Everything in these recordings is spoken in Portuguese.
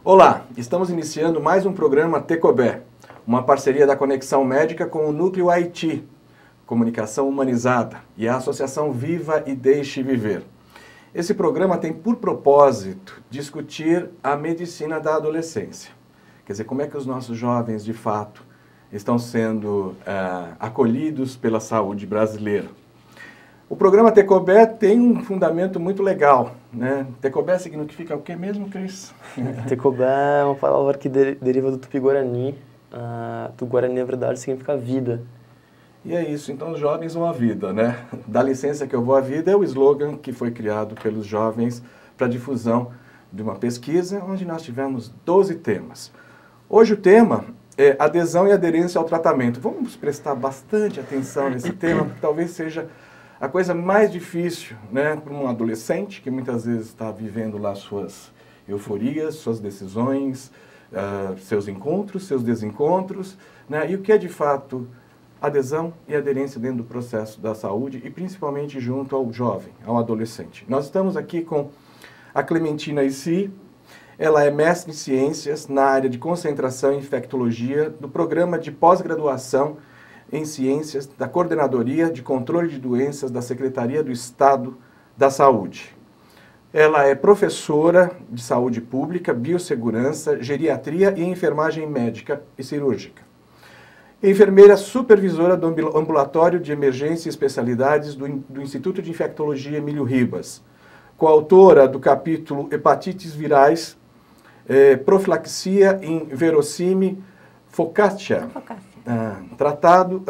Olá, estamos iniciando mais um programa Tecobé, uma parceria da Conexão Médica com o Núcleo Haiti, Comunicação Humanizada, e a Associação Viva e Deixe Viver. Esse programa tem por propósito discutir a medicina da adolescência. Quer dizer, como é que os nossos jovens, de fato, estão sendo acolhidos pela saúde brasileira. O programa Tecobé tem um fundamento muito legal, né? Tecobé significa o que mesmo, Cris? Tecobé é uma palavra que deriva do Tupi-Guarani. Do Guarani, na verdade, significa vida. E é isso, então os jovens vão à vida, né? Dá licença que eu vou à vida é o slogan que foi criado pelos jovens para difusão de uma pesquisa onde nós tivemos 12 temas. Hoje o tema é adesão e aderência ao tratamento. Vamos prestar bastante atenção nesse tema, porque talvez seja a coisa mais difícil, né, para um adolescente que muitas vezes está vivendo lá suas euforias, suas decisões, seus encontros, seus desencontros, né, e o que é de fato adesão e aderência dentro do processo da saúde e principalmente junto ao jovem, ao adolescente. Nós estamos aqui com a Clementina Issi. Ela é mestre em ciências na área de concentração em infectologia do programa de pós-graduação em ciências da Coordenadoria de Controle de Doenças da Secretaria do Estado da Saúde. Ela é professora de saúde pública, biossegurança, geriatria e enfermagem médica e cirúrgica. Enfermeira supervisora do Ambulatório de Emergência e Especialidades do Instituto de Infectologia Emílio Ribas. Coautora do capítulo Hepatites Virais, Profilaxia in Verossime Focaccia. Tratado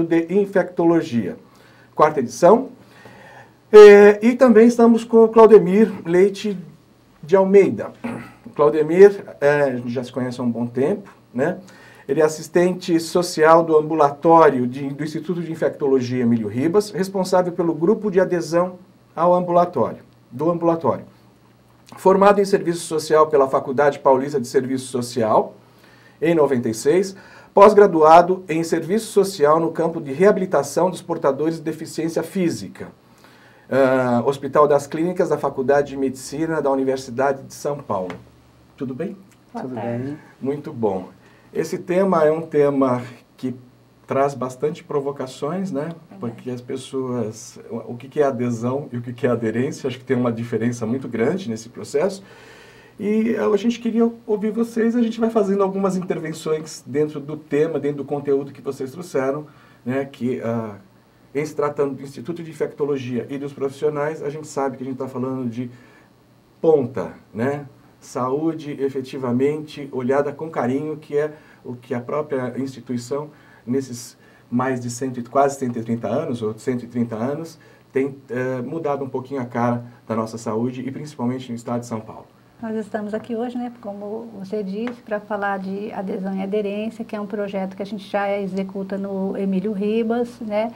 de Infectologia, 4ª edição. E também estamos com o Claudemir Leite de Almeida. O Claudemir já se conhece há um bom tempo, né? Ele é assistente social do ambulatório do Instituto de Infectologia Emílio Ribas, responsável pelo grupo de adesão ao ambulatório. Formado em Serviço Social pela Faculdade Paulista de Serviço Social, em 96, pós-graduado em Serviço Social no campo de reabilitação dos portadores de deficiência física, Hospital das Clínicas da Faculdade de Medicina da Universidade de São Paulo. Tudo bem? Tudo bem. Muito bom. Esse tema é um tema que traz bastante provocações, né? Porque as pessoas... O que é adesão e o que é aderência? Acho que tem uma diferença muito grande nesse processo. E a gente queria ouvir vocês, a gente vai fazendo algumas intervenções dentro do tema, dentro do conteúdo que vocês trouxeram, né? Que, em se tratando do Instituto de Infectologia e dos profissionais, a gente sabe que a gente está falando de ponta, né? Saúde efetivamente olhada com carinho, que é o que a própria instituição, nesses mais de quase 130 anos, ou 130 anos, tem mudado um pouquinho a cara da nossa saúde, e principalmente no estado de São Paulo. Nós estamos aqui hoje, né, como você disse, para falar de adesão e aderência, que é um projeto que a gente já executa no Emílio Ribas, né,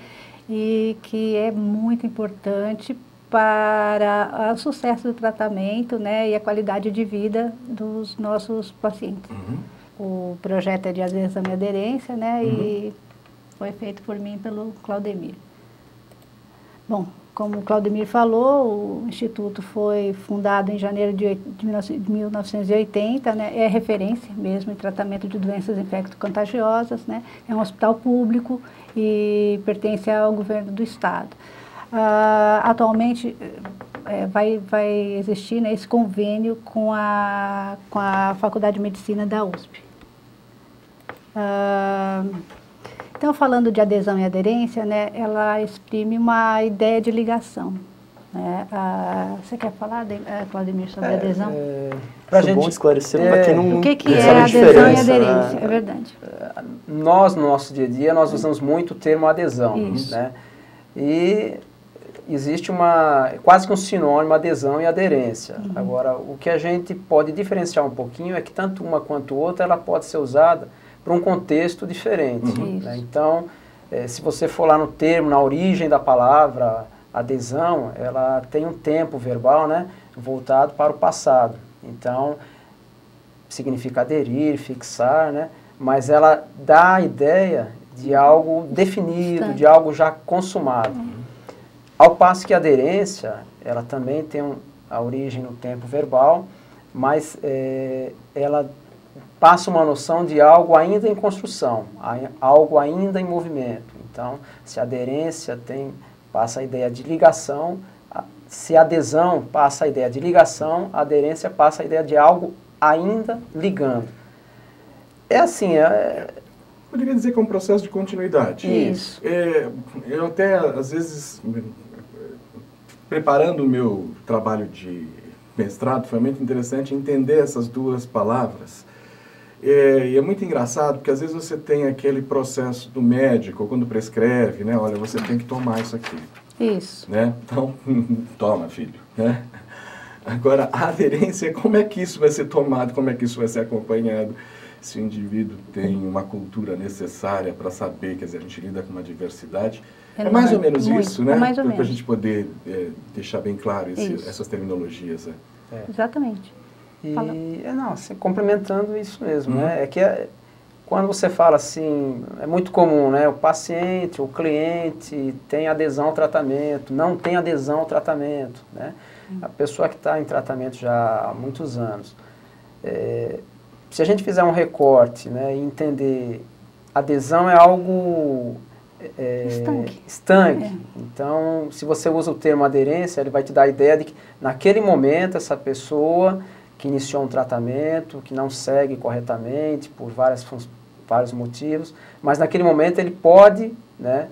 e que é muito importante para o sucesso do tratamento, né, e a qualidade de vida dos nossos pacientes. O projeto é de adesão e aderência, né, e foi feito por mim e pelo Claudemir. Bom, como o Claudemir falou, o Instituto foi fundado em janeiro de 1980, né, é referência mesmo em tratamento de doenças infecto-contagiosas, né, é um hospital público e pertence ao governo do estado. Atualmente vai existir, né, esse convênio com a Faculdade de Medicina da USP. Então, falando de adesão e aderência, né, ela exprime uma ideia de ligação. Né? Você quer falar, Claudemir, sobre adesão? Pra gente, bom esclarecer para quem não... O que é adesão e aderência? Né? É verdade. Nós, no nosso dia a dia, nós usamos muito o termo adesão. Né? E existe quase que um sinônimo, adesão e aderência. Agora, o que a gente pode diferenciar um pouquinho é que tanto uma quanto outra, ela pode ser usada para um contexto diferente. Né? Então, se você for lá no termo, na origem da palavra adesão, ela tem um tempo verbal, né, voltado para o passado. Então, significa aderir, fixar, né, mas ela dá a ideia de algo definido, de algo já consumado. Ao passo que a aderência, ela também tem a origem no tempo verbal, mas ela passa uma noção de algo ainda em construção, algo ainda em movimento. Então, se a aderência passa a ideia de ligação, se a adesão passa a ideia de ligação, a aderência passa a ideia de algo ainda ligando. É assim, poderia dizer que é um processo de continuidade. Isso. Eu até, às vezes, preparando o meu trabalho de mestrado, foi muito interessante entender essas duas palavras. E é muito engraçado, porque às vezes você tem aquele processo do médico, quando prescreve, né? Olha, você tem que tomar isso aqui. Isso. Né? Então, toma, filho. Né? Agora, a aderência, como é que isso vai ser tomado, como é que isso vai ser acompanhado? Se o indivíduo tem uma cultura necessária para saber, quer dizer, a gente lida com uma diversidade. É mais ou menos isso, né? Para a gente poder deixar bem claro essas terminologias. Exatamente. Complementando isso mesmo, né? É que quando você fala assim, é muito comum, né? O paciente, o cliente tem adesão ao tratamento, não tem adesão ao tratamento, né? A pessoa que está em tratamento já há muitos anos. Se a gente fizer um recorte, né, e entender, adesão é algo estanque. Então, se você usa o termo aderência, ele vai te dar a ideia de que naquele momento essa pessoa que iniciou um tratamento, que não segue corretamente por vários motivos, mas naquele momento ele pode, né,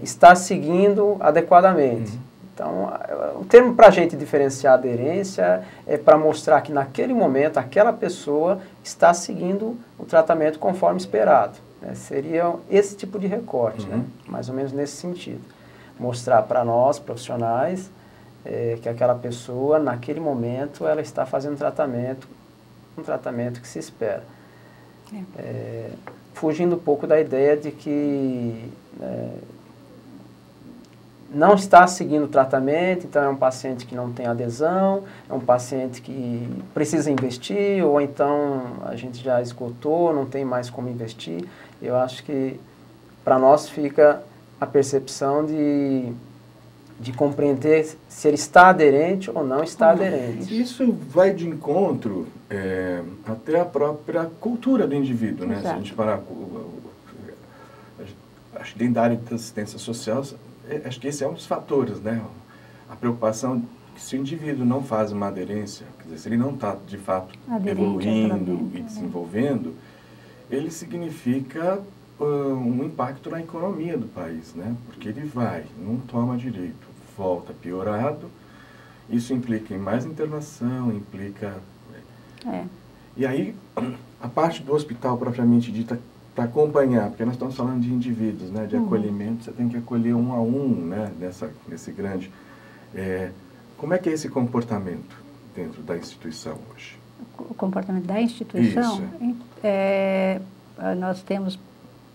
estar seguindo adequadamente. Então, o termo para a gente diferenciar a aderência é para mostrar que naquele momento aquela pessoa está seguindo o tratamento conforme esperado. Né? Seria esse tipo de recorte, né? Mais ou menos nesse sentido. Mostrar para nós, profissionais, que aquela pessoa, naquele momento, ela está fazendo um tratamento que se espera. Fugindo um pouco da ideia de que não está seguindo o tratamento, então é um paciente que não tem adesão, é um paciente que precisa investir, ou então a gente já esgotou, não tem mais como investir. Eu acho que para nós fica a percepção de compreender se ele está aderente ou não está aderente. Isso vai de encontro até a própria cultura do indivíduo, né? Se a gente parar, acho que dentro da área de assistência social, acho que esse é um dos fatores, né? A preocupação que se o indivíduo não faz uma aderência, quer dizer, se ele não está, de fato, evoluindo e desenvolvendo, ele significa um impacto na economia do país, né? Porque ele não toma direito, volta piorado, isso implica em mais internação, implica... E aí, a parte do hospital propriamente dita, para acompanhar, porque nós estamos falando de indivíduos, né, de acolhimento, você tem que acolher um a um, né, nesse grande... como é que é esse comportamento dentro da instituição hoje? O comportamento da instituição? Isso. Nós temos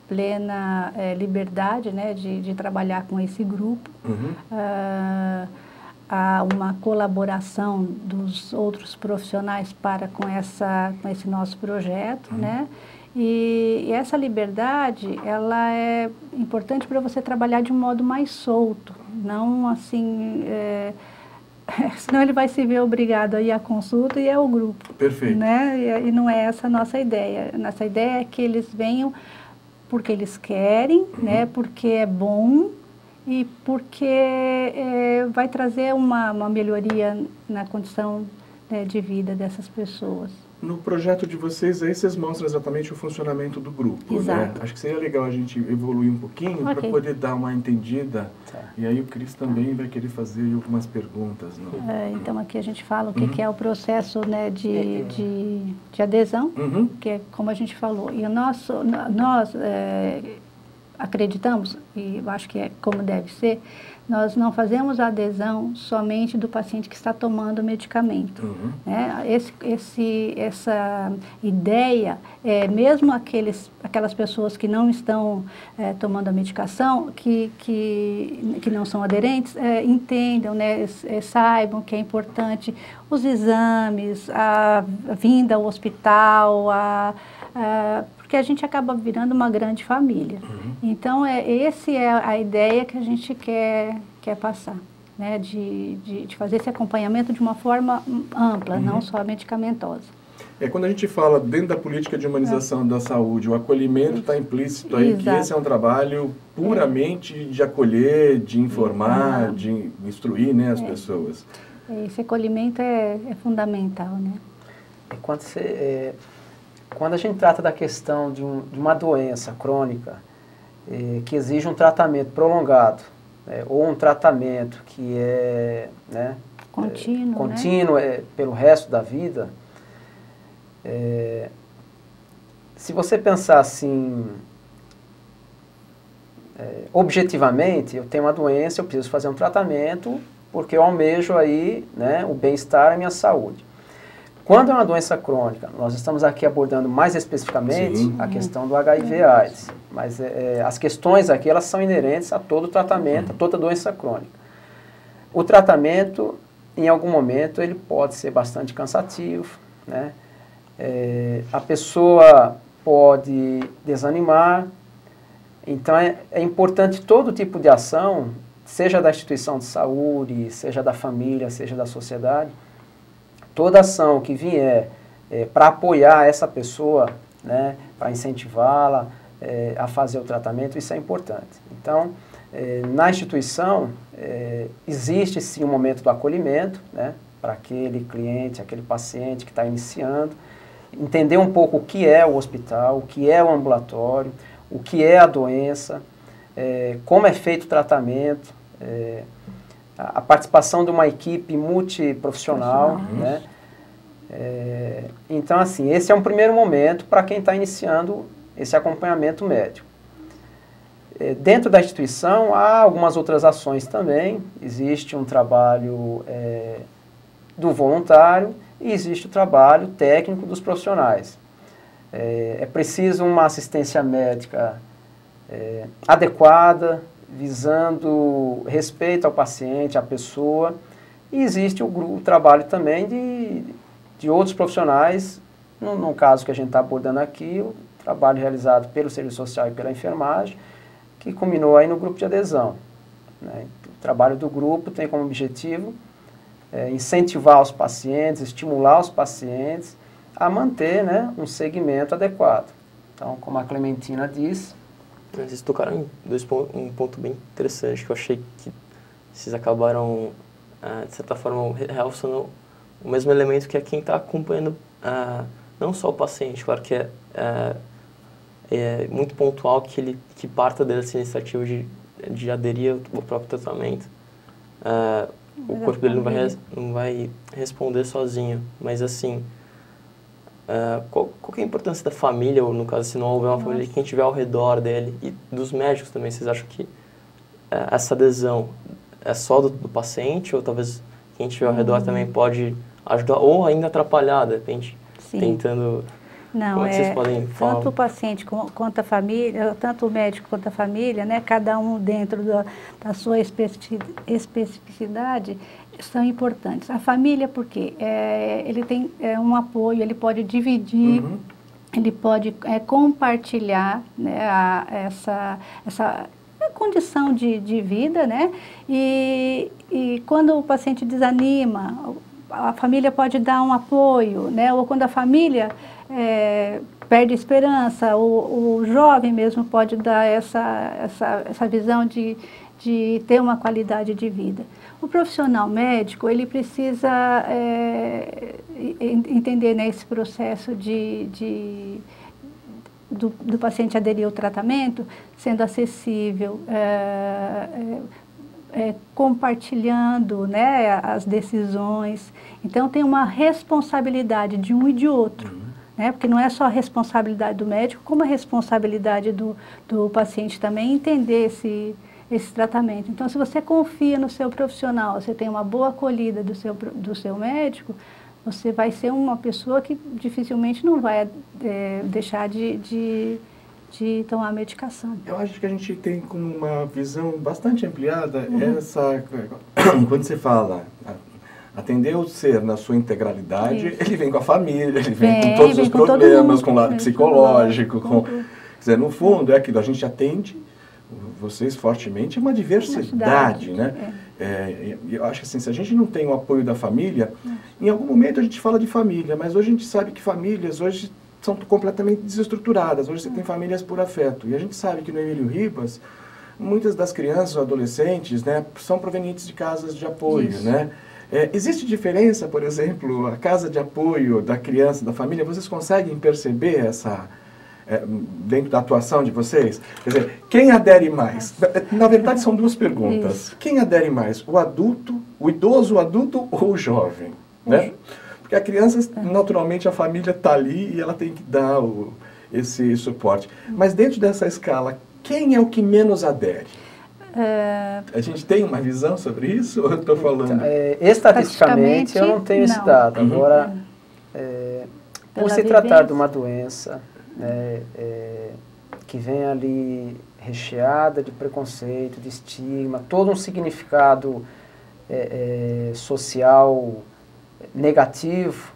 plena liberdade, né, de trabalhar com esse grupo. Há uma colaboração dos outros profissionais com esse nosso projeto, né? E essa liberdade, ela é importante para você trabalhar de um modo mais solto, não assim, senão ele vai se ver obrigado a ir à consulta e ao grupo. Perfeito. Né? E não é essa a nossa ideia. Nossa ideia é que eles venham porque eles querem, né? Porque é bom e porque vai trazer uma melhoria na condição, né, de vida dessas pessoas. No projeto de vocês, aí vocês mostram exatamente o funcionamento do grupo, Exato. né? Acho que seria legal a gente evoluir um pouquinho para poder dar uma entendida. E aí o Cris também vai querer fazer algumas perguntas. Então aqui a gente fala o que é o processo, né, de adesão, que é como a gente falou. E nós acreditamos, e eu acho que é como deve ser, nós não fazemos a adesão somente do paciente que está tomando o medicamento. Né? Essa ideia, mesmo aquelas pessoas que não estão tomando a medicação, que não são aderentes, entendam, né? Saibam que é importante os exames, a vinda ao hospital, porque a gente acaba virando uma grande família. Então, essa é a ideia que a gente quer passar. né, de fazer esse acompanhamento de uma forma ampla, não só medicamentosa. Quando a gente fala dentro da política de humanização da saúde, o acolhimento está implícito aí, que esse é um trabalho puramente de acolher, de informar, de instruir, né, as pessoas. Esse acolhimento é fundamental, né? Quando a gente trata da questão de uma doença crônica que exige um tratamento prolongado, ou um tratamento que é, né, contínuo, né? Pelo resto da vida, se você pensar assim, objetivamente, eu tenho uma doença, eu preciso fazer um tratamento porque eu almejo aí, né, o bem-estar e a minha saúde. Quando é uma doença crônica, nós estamos aqui abordando mais especificamente a questão do HIV/AIDS, mas as questões aqui elas são inerentes a todo tratamento, a toda doença crônica. O tratamento, em algum momento, ele pode ser bastante cansativo, né? A pessoa pode desanimar, então é importante todo tipo de ação, seja da instituição de saúde, seja da família, seja da sociedade, toda ação que vier para apoiar essa pessoa, né, para incentivá-la a fazer o tratamento, isso é importante. Então, na instituição, existe sim um momento do acolhimento, né, para aquele cliente, aquele paciente que está iniciando, entender um pouco o que é o hospital, o que é o ambulatório, o que é a doença, como é feito o tratamento, a participação de uma equipe multiprofissional, né? Então, assim, esse é um primeiro momento para quem está iniciando esse acompanhamento médico. Dentro da instituição, há algumas outras ações também. Existe um trabalho do voluntário e existe o trabalho técnico dos profissionais. É preciso uma assistência médica adequada, visando respeito ao paciente, à pessoa, e existe o trabalho também de outros profissionais, no caso que a gente está abordando aqui, o trabalho realizado pelo serviço social e pela enfermagem, que culminou aí no grupo de adesão, né? O trabalho do grupo tem como objetivo incentivar os pacientes, estimular os pacientes a manter, né, um segmento adequado. Então, como a Clementina disse, vocês tocaram em um ponto bem interessante que eu achei que vocês acabaram, de certa forma, realçando o mesmo elemento que é quem está acompanhando, não só o paciente, claro que é muito pontual que parta dessa iniciativa de aderir ao próprio tratamento. O corpo dele não vai responder sozinho, mas assim, qual que é a importância da família, ou no caso, se não houver uma família, quem estiver ao redor dele, e dos médicos também? Vocês acham que essa adesão é só do paciente, ou talvez quem estiver ao redor também pode ajudar, ou ainda atrapalhar, de repente, tentando... Não, como é que vocês podem falar? Tanto o paciente quanto a família, tanto o médico quanto a família, né, cada um dentro da sua especificidade, são importantes. A família, porque ele tem um apoio, ele pode dividir, ele pode compartilhar, né, essa condição de vida, né? E quando o paciente desanima, a família pode dar um apoio, né? Ou quando a família perde a esperança, o jovem mesmo pode dar essa visão de ter uma qualidade de vida. O profissional médico, ele precisa entender, né, esse processo do paciente aderir ao tratamento, sendo acessível, compartilhando, né, as decisões. Então, tem uma responsabilidade de um e de outro, né, porque não é só a responsabilidade do médico, como a responsabilidade do paciente também entender esse tratamento. Então, se você confia no seu profissional, você tem uma boa acolhida do seu médico, você vai ser uma pessoa que dificilmente não vai deixar de tomar medicação. Eu acho que a gente tem como uma visão bastante ampliada quando você fala atender o ser na sua integralidade, ele vem com a família, ele vem com todos os problemas, com o lado psicológico, quer dizer, no fundo é aquilo, a gente atende vocês fortemente, é uma diversidade, né? Eu acho que assim, se a gente não tem o apoio da família, em algum momento a gente fala de família, mas hoje a gente sabe que famílias hoje são completamente desestruturadas. Hoje você tem famílias por afeto. E a gente sabe que no Emílio Ribas, muitas das crianças ou adolescentes, né, são provenientes de casas de apoio, né? Existe diferença, por exemplo, a casa de apoio da criança, da família, vocês conseguem perceber essa, dentro da atuação de vocês? Quer dizer, quem adere mais? Na verdade, são duas perguntas. Isso. Quem adere mais? O adulto, o idoso, o adulto ou o jovem? Né? Porque a criança, naturalmente, a família está ali e ela tem que dar esse suporte. Mas dentro dessa escala, quem é o que menos adere? A gente tem uma visão sobre isso ou eu estou falando? Estatisticamente, eu não tenho esse dado. Agora, por se tratar de uma doença que vem ali recheada de preconceito, de estigma, todo um significado social negativo,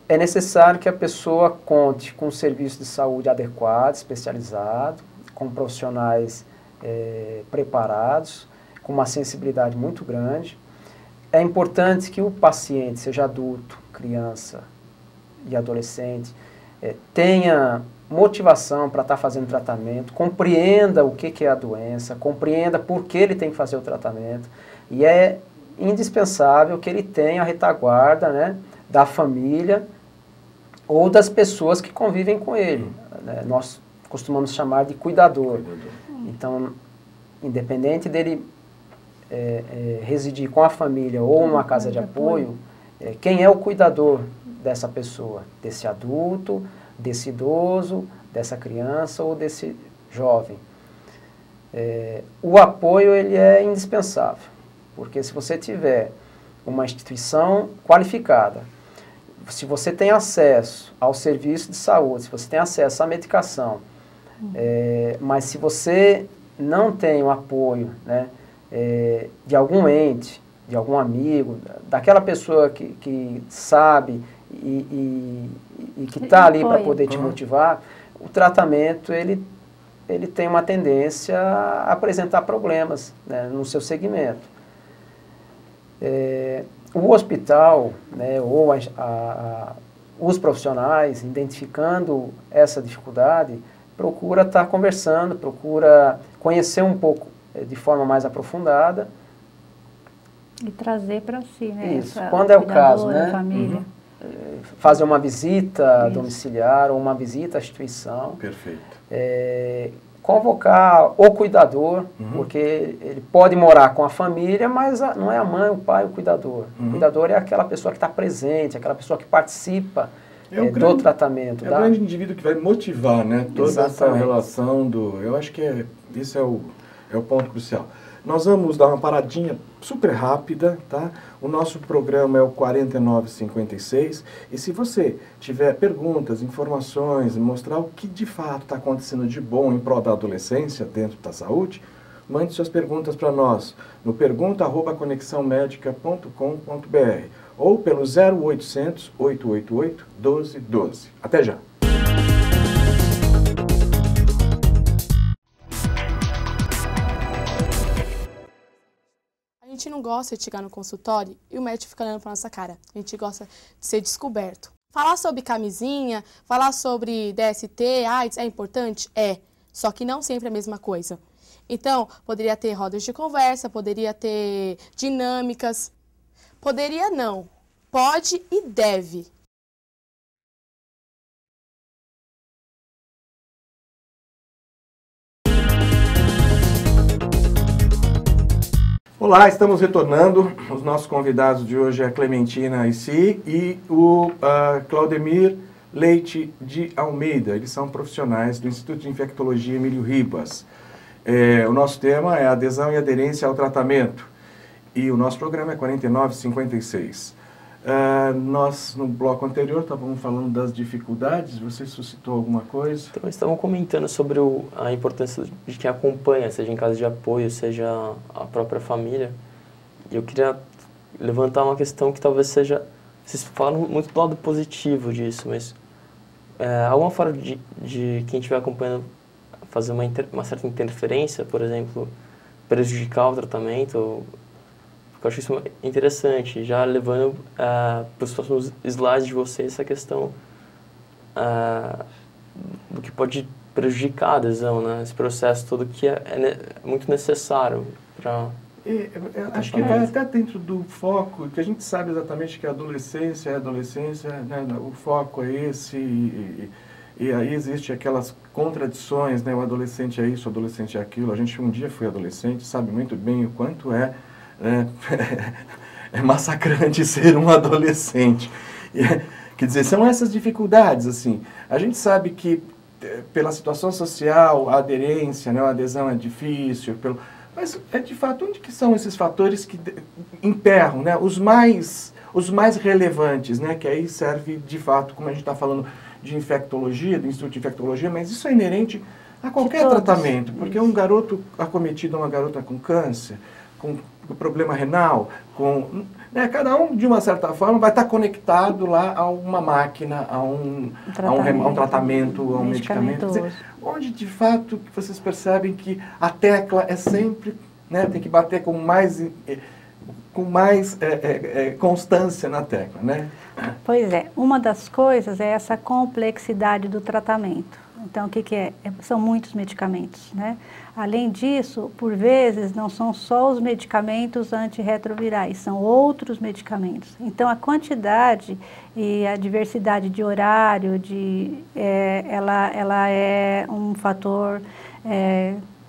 é necessário que a pessoa conte com um serviço de saúde adequado, especializado, com profissionais preparados, com uma sensibilidade muito grande. É importante que o paciente, seja adulto, criança e adolescente, tenha motivação para estar fazendo tratamento, compreenda o que é a doença, compreenda por que ele tem que fazer o tratamento, e é indispensável que ele tenha a retaguarda, né, da família ou das pessoas que convivem com ele. Nós costumamos chamar de cuidador. Então, independente dele residir com a família ou numa casa de apoio, quem é o cuidador dessa pessoa, desse adulto, desse idoso, dessa criança ou desse jovem? O apoio ele é indispensável, porque se você tiver uma instituição qualificada, se você tem acesso ao serviço de saúde, se você tem acesso à medicação, mas se você não tem o apoio, né, de algum ente, de algum amigo, daquela pessoa que sabe e que está ali para poder te motivar, o tratamento ele tem uma tendência a apresentar problemas, né, no seu segmento. O hospital, né, ou os profissionais, identificando essa dificuldade, procura estar conversando, procura conhecer um pouco de forma mais aprofundada. E trazer para si, né? Isso, quando é o caso, né? Família. Fazer uma visita domiciliar ou uma visita à instituição. Perfeito. Convocar o cuidador, porque ele pode morar com a família, mas não é a mãe, o pai, o cuidador. O cuidador é aquela pessoa que está presente, aquela pessoa que participa do tratamento. É o grande indivíduo que vai motivar, né, toda essa relação eu acho que esse é o ponto crucial. Nós vamos dar uma paradinha super rápida, tá? O nosso programa é o 4956 e se você tiver perguntas, informações, mostrar o que de fato está acontecendo de bom em prol da adolescência dentro da saúde, mande suas perguntas para nós no pergunta@conexãomedica.com.br ou pelo 0800 888 1212. Até já! A gente não gosta de chegar no consultório e o médico fica olhando pra nossa cara. A gente gosta de ser descoberto. Falar sobre camisinha, falar sobre DST, AIDS é importante? É. Só que não sempre é a mesma coisa. Então, poderia ter rodas de conversa, poderia ter dinâmicas. Poderia não. Pode e deve. Olá, estamos retornando. Os nossos convidados de hoje é a Clementina Issi e o Claudemir Leite de Almeida. Eles são profissionais do Instituto de Infectologia Emílio Ribas. O nosso tema é adesão e aderência ao tratamento. E o nosso programa é 4956. Nós, no bloco anterior, estávamos falando das dificuldades. Você suscitou alguma coisa? Então, estavam comentando sobre a importância de quem acompanha, seja em casa de apoio, seja a própria família. E eu queria levantar uma questão que talvez seja... Vocês falam muito do lado positivo disso, mas alguma forma de quem estiver acompanhando fazer uma certa interferência, por exemplo, prejudicar o tratamento. Eu acho isso interessante, já levando para os próximos slides de vocês essa questão do que pode prejudicar a adesão, né? Esse processo todo que é muito necessário para... acho que vai até dentro do foco, que a gente sabe exatamente que a adolescência é adolescência, né? O foco é esse, e aí existe aquelas contradições, né? O adolescente é isso, o adolescente é aquilo. A gente um dia foi adolescente, sabe muito bem o quanto é massacrante ser um adolescente. Quer dizer, são essas dificuldades, assim. A gente sabe que pela situação social, a aderência, né? A adesão é difícil, mas, de fato, onde que são esses fatores que emperram, né? Os mais relevantes, né? Que aí serve, de fato, como a gente está falando de infectologia, do Instituto de Infectologia, mas isso é inerente a qualquer tratamento, porque um garoto acometido, uma garota com câncer, com problema renal, cada um, de uma certa forma, vai estar conectado lá a uma máquina, a um tratamento, a um medicamento. Quer dizer, onde, de fato, vocês percebem que a tecla é sempre, né, tem que bater com mais constância na tecla, né? Pois é, uma das coisas é essa complexidade do tratamento. Então, o que é? São muitos medicamentos, né? Além disso, por vezes, não são só os medicamentos antirretrovirais, são outros medicamentos. Então, a quantidade e a diversidade de horário, ela é um fator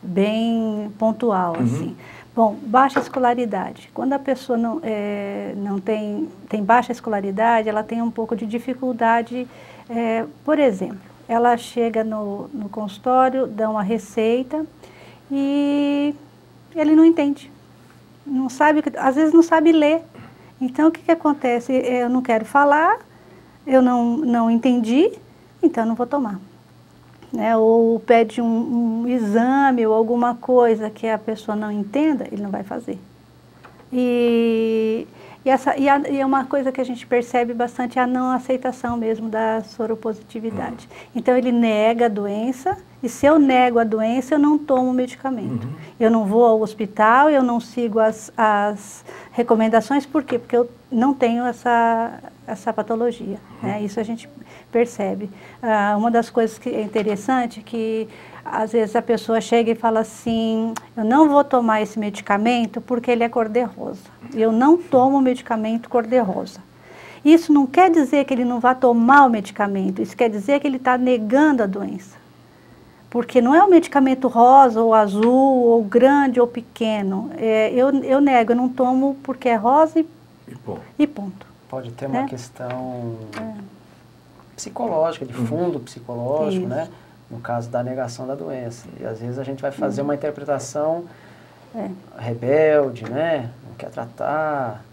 bem pontual, assim. Bom, baixa escolaridade. Quando a pessoa não tem baixa escolaridade, ela tem um pouco de dificuldade, por exemplo, ela chega no consultório, dá uma receita e ele não entende. Não sabe, às vezes não sabe ler. Então, o que acontece? Eu não quero falar, eu não entendi, então não vou tomar. Né? Ou pede um exame ou alguma coisa que a pessoa não entenda, ele não vai fazer. E é uma coisa que a gente percebe bastante, a não aceitação mesmo da soropositividade. Então, ele nega a doença, e se eu nego a doença, eu não tomo o medicamento. Eu não vou ao hospital, eu não sigo as recomendações, por quê? Porque eu não tenho essa patologia. Né? Isso a gente percebe. Uma das coisas que é interessante é que, às vezes, a pessoa chega e fala assim, eu não vou tomar esse medicamento porque ele é cor-de-rosa. Eu não tomo medicamento cor-de-rosa. Isso não quer dizer que ele não vai tomar o medicamento, isso quer dizer que ele está negando a doença. Porque não é um medicamento rosa ou azul, ou grande ou pequeno. Eu nego, eu não tomo porque é rosa e ponto. Pode ter uma questão psicológica, de fundo psicológico, né? No caso da negação da doença. E às vezes a gente vai fazer uma interpretação rebelde, né? Não quer tratar.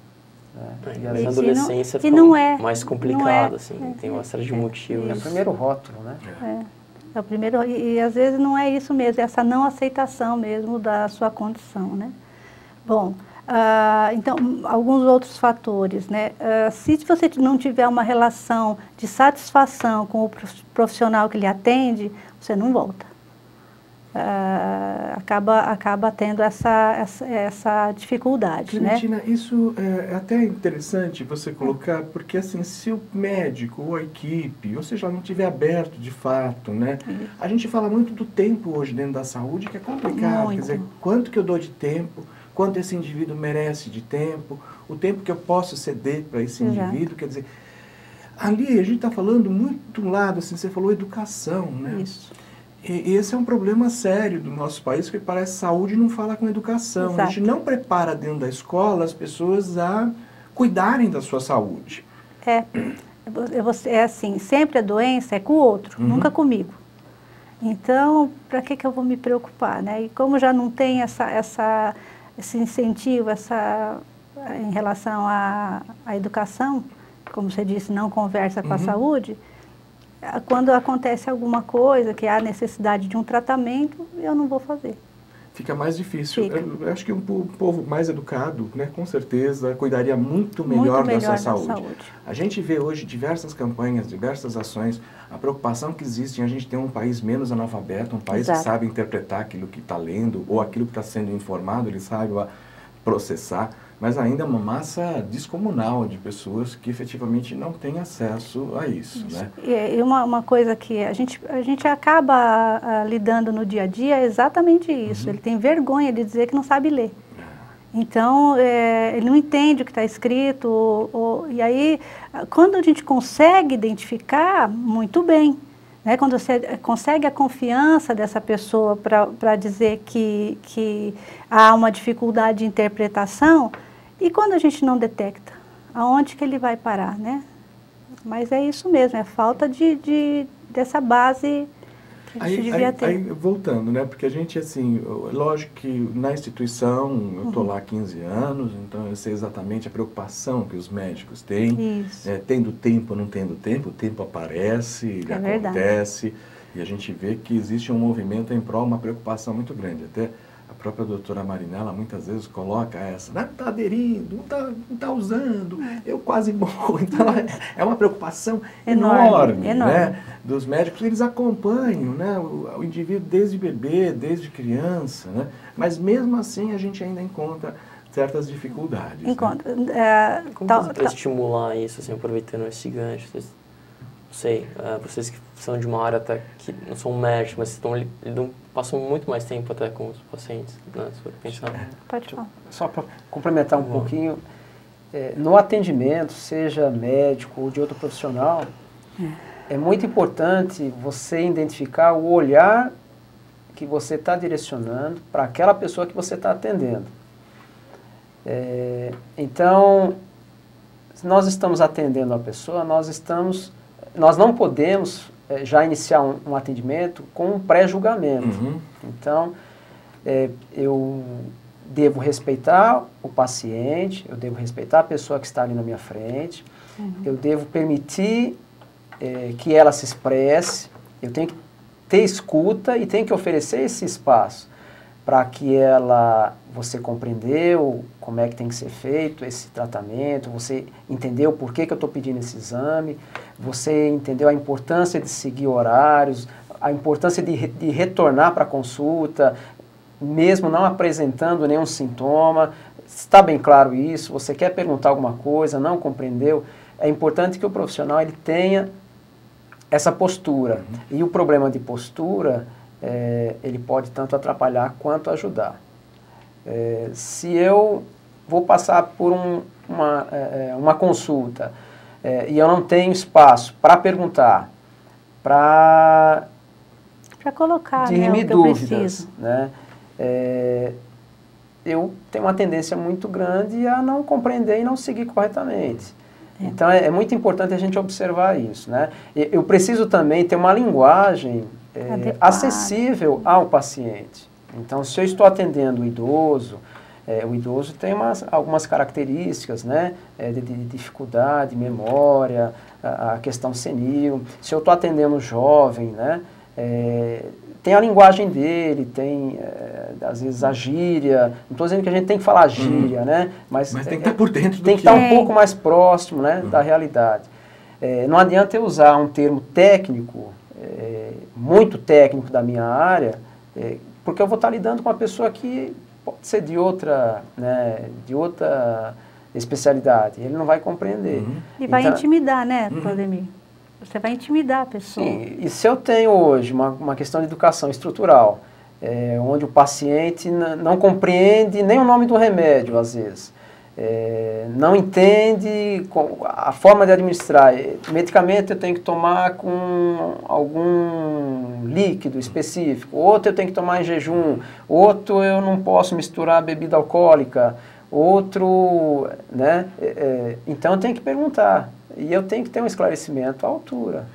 Né? E a adolescência fica mais complicado, assim, tem uma série de motivos. É o primeiro rótulo, né? É o primeiro, e às vezes não é isso mesmo, é essa não aceitação mesmo da sua condição, né? Bom, então, alguns outros fatores, né? Se você não tiver uma relação de satisfação com o profissional que lhe atende, você não volta. Acaba tendo essa dificuldade, Clementina, né? Isso é até interessante você colocar, porque assim, se o médico ou a equipe, ou seja, não tiver aberto de fato, né? A gente fala muito do tempo hoje dentro da saúde, que é complicado, quer dizer, quanto que eu dou de tempo, quanto esse indivíduo merece de tempo, o tempo que eu posso ceder para esse indivíduo, quer dizer, ali a gente está falando muito do lado, assim, você falou educação, né? Isso. E esse é um problema sério do nosso país, que parece que saúde não fala com educação. Exato. A gente não prepara dentro da escola as pessoas a cuidarem da sua saúde. É assim, sempre a doença é com o outro, nunca comigo. Então, para que eu vou me preocupar, né? E como já não tem esse incentivo, em relação à educação, como você disse, não conversa com a saúde, quando acontece alguma coisa, que há necessidade de um tratamento, eu não vou fazer. fica mais difícil. Eu acho que um povo mais educado, né, com certeza, cuidaria muito melhor da sua saúde. A gente vê hoje diversas campanhas, diversas ações, a preocupação que existe em a gente ter um país menos analfabeto, um país que sabe interpretar aquilo que está lendo, ou aquilo que está sendo informado, ele sabe processar, mas ainda é uma massa descomunal de pessoas que efetivamente não têm acesso a isso. Né? E uma coisa que a gente acaba lidando no dia a dia é exatamente isso. Ele tem vergonha de dizer que não sabe ler. Então, ele não entende o que está escrito. E aí, quando a gente consegue identificar, muito bem. Né? Quando você consegue a confiança dessa pessoa para dizer que há uma dificuldade de interpretação, e quando a gente não detecta, aonde que ele vai parar, né? Mas é isso mesmo, é falta dessa base que a gente devia ter. Aí, voltando, né? Porque a gente, assim, lógico que na instituição, eu estou lá há 15 anos, então eu sei exatamente a preocupação que os médicos têm. Tendo tempo ou não tendo tempo, o tempo aparece, ele acontece, e a gente vê que existe um movimento em prol, uma preocupação muito grande. Até a própria doutora Marinella muitas vezes coloca essa, não está aderindo, não está usando, eu quase morro. Então é uma preocupação enorme. Né, dos médicos, eles acompanham, né, o indivíduo desde bebê, desde criança, né, mas mesmo assim a gente ainda encontra certas dificuldades. Encontra. Né? Como para estimular isso, assim, aproveitando esse gancho? Não sei, vocês que são de uma área até que não são médicos, mas passam muito mais tempo até com os pacientes, né? Pode falar. Só para complementar um pouquinho, no atendimento, seja médico ou de outro profissional, é muito importante você identificar o olhar que você está direcionando para aquela pessoa que você está atendendo. Então, se nós estamos atendendo a pessoa, nós não podemos já iniciar um atendimento com um pré-julgamento. Então, eu devo respeitar o paciente, eu devo respeitar a pessoa que está ali na minha frente, eu devo permitir que ela se expresse, eu tenho que ter escuta e tenho que oferecer esse espaço para que você compreendeu como é que tem que ser feito esse tratamento, você entendeu por que eu estou pedindo esse exame, você entendeu a importância de seguir horários, a importância de retornar para a consulta, mesmo não apresentando nenhum sintoma. Está bem claro isso? Você quer perguntar alguma coisa, não compreendeu? É importante que o profissional ele tenha essa postura. E o problema de postura, ele pode tanto atrapalhar quanto ajudar. Se eu vou passar por uma consulta e eu não tenho espaço para perguntar, para colocar, dirimir dúvidas, né? Eu tenho uma tendência muito grande a não compreender e não seguir corretamente. Então é muito importante a gente observar isso, né? Eu preciso também ter uma linguagem acessível ao paciente. Então, se eu estou atendendo o idoso tem algumas características, né, de dificuldade, memória, a questão senil. Se eu estou atendendo o jovem, né, tem a linguagem dele, tem, às vezes, a gíria. Não estou dizendo que a gente tem que falar gíria, né, mas tem que estar por dentro do tem que estar um pouco mais próximo, né, da realidade. Não adianta eu usar um termo técnico, muito técnico da minha área, porque eu vou estar lidando com uma pessoa que pode ser de outra, né, de outra especialidade. Ele não vai compreender. E vai intimidar, né, Claudemir? Você vai intimidar a pessoa. Sim, e se eu tenho hoje uma questão de educação estrutural, onde o paciente não compreende nem o nome do remédio, às vezes, não entende a forma de administrar. Medicamento eu tenho que tomar com algum líquido específico, outro eu tenho que tomar em jejum, outro eu não posso misturar bebida alcoólica, outro, né? Então eu tenho que perguntar e eu tenho que ter um esclarecimento à altura.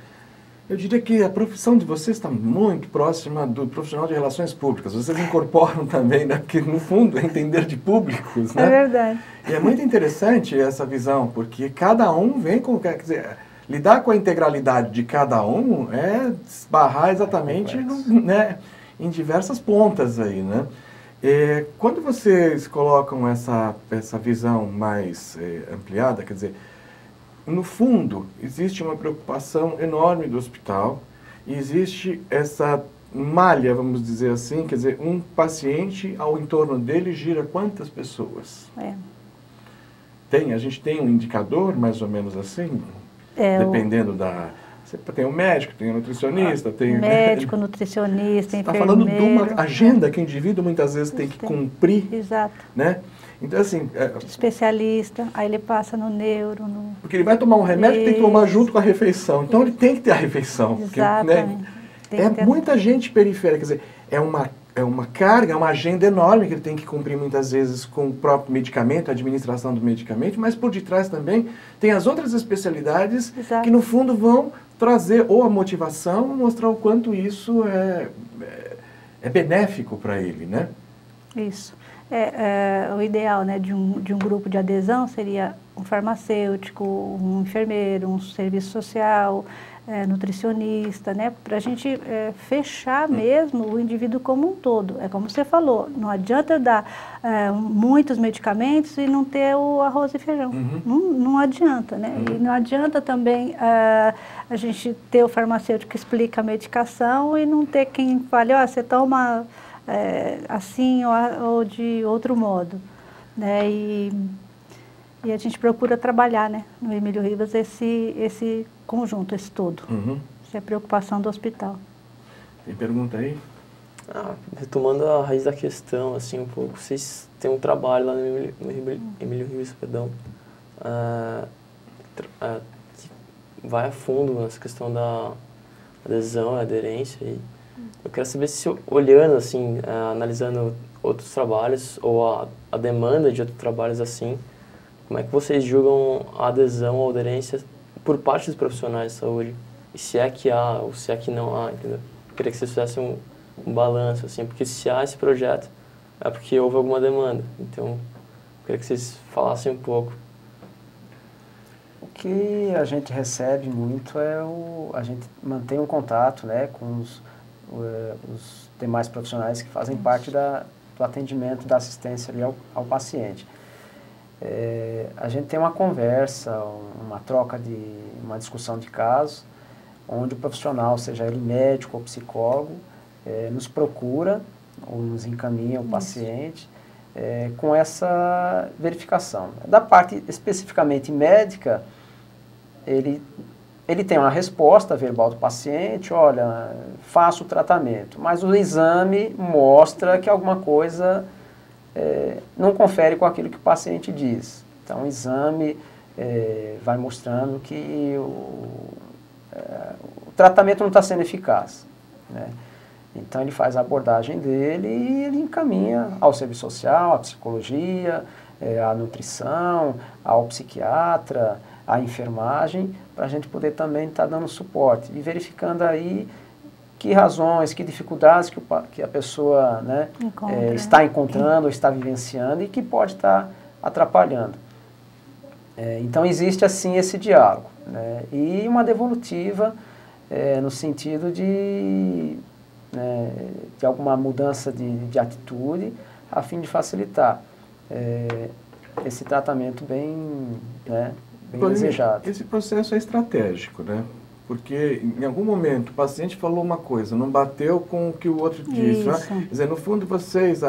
Eu diria que a profissão de vocês está muito próxima do profissional de relações públicas. Vocês incorporam também, né? Porque no fundo é entender de públicos, né? É verdade. E é muito interessante essa visão, porque cada um vem com... Quer dizer, lidar com a integralidade de cada um é esbarrar exatamente, né, em diversas pontas aí, né? Quando vocês colocam essa visão mais ampliada, quer dizer, no fundo, existe uma preocupação enorme do hospital e existe essa malha, vamos dizer assim, quer dizer, um paciente, ao entorno dele gira quantas pessoas? A gente tem um indicador, mais ou menos assim, dependendo da... Você tem o médico, tem o nutricionista, tem... Médico, nutricionista, enfermeiro... Está falando de uma agenda que o indivíduo muitas vezes tem que cumprir. Exato. Né? Então, assim... Especialista, aí ele passa no neuro... Porque ele vai tomar um remédio que tem que tomar junto com a refeição. Então, ele tem que ter a refeição. Exatamente. Porque, muita gente periférica, quer dizer, é uma carga, é uma agenda enorme que ele tem que cumprir muitas vezes com o próprio medicamento, a administração do medicamento, mas por detrás também tem as outras especialidades que no fundo vão trazer ou a motivação, mostrar o quanto isso é benéfico para ele, né? Isso. O ideal, né, de um grupo de adesão seria um farmacêutico, um enfermeiro, um serviço social, nutricionista, né, para a gente fechar mesmo o indivíduo como um todo. É como você falou, não adianta dar muitos medicamentos e não ter o arroz e feijão. Não adianta, né? E não adianta também a gente ter o farmacêutico que explica a medicação e não ter quem fale, você toma assim ou de outro modo, né? E a gente procura trabalhar, né, no Emílio Ribas esse conjunto, esse todo. Essa é a preocupação do hospital. Tem pergunta aí? Retomando a raiz da questão, assim, um pouco, vocês têm um trabalho lá no Emílio Ribas, perdão, que vai a fundo nessa questão da adesão, aderência, e eu quero saber se, olhando, assim, analisando outros trabalhos, ou a demanda de outros trabalhos assim, como é que vocês julgam a adesão ou aderência por parte dos profissionais de saúde? E se é que há, ou se é que não há, entendeu? Eu queria que vocês fizessem um balanço, assim, porque se há esse projeto, é porque houve alguma demanda. Então, eu queria que vocês falassem um pouco. O que a gente recebe muito a gente mantém um contato, né, com os demais profissionais que fazem parte do atendimento, da assistência ali ao paciente. A gente tem uma conversa, uma troca uma discussão de casos, onde o profissional, seja ele médico ou psicólogo, nos procura ou nos encaminha o paciente com essa verificação. Da parte especificamente médica, ele tem uma resposta verbal do paciente, olha, faça o tratamento, mas o exame mostra que alguma coisa não confere com aquilo que o paciente diz. Então, o exame vai mostrando que o tratamento não está sendo eficaz, né? Então, ele faz a abordagem dele e ele encaminha ao serviço social, à psicologia, à nutrição, ao psiquiatra, à enfermagem, para a gente poder também estar dando suporte e verificando aí que razões, que dificuldades que a pessoa, né, está encontrando, está vivenciando e que pode estar atrapalhando. Então, existe, assim, esse diálogo, né, e uma devolutiva no sentido de alguma mudança de atitude a fim de facilitar esse tratamento bem desejado. Esse processo é estratégico, né? Porque em algum momento o paciente falou uma coisa, não bateu com o que o outro disse. Né? Quer dizer, no fundo vocês,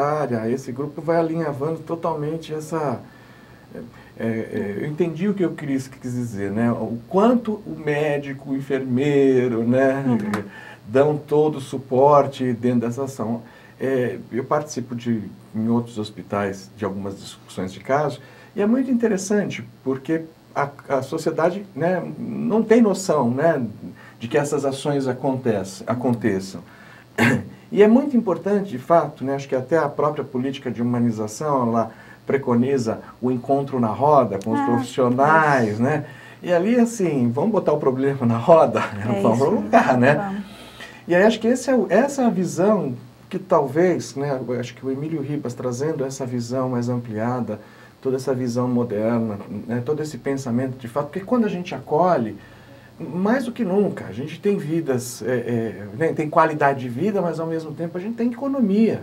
esse grupo vai alinhavando totalmente essa... eu entendi o que eu quis dizer, né? O quanto o médico, o enfermeiro, né? Dão todo o suporte dentro dessa ação. Eu participo em outros hospitais de algumas discussões de casos e é muito interessante porque a sociedade, né, não tem noção, né, de que essas ações aconteçam. E é muito importante, de fato, né, acho que até a própria política de humanização, ela preconiza o encontro na roda com os profissionais, né? E ali, assim, vamos botar o problema na roda? Vamos para o lugar, né? Vamos. E aí acho que essa é a visão que talvez, né, acho que o Emílio Ribas trazendo essa visão mais ampliada, toda essa visão moderna, né, todo esse pensamento de fato, porque quando a gente acolhe, mais do que nunca, a gente tem vidas, né, tem qualidade de vida, mas ao mesmo tempo a gente tem economia.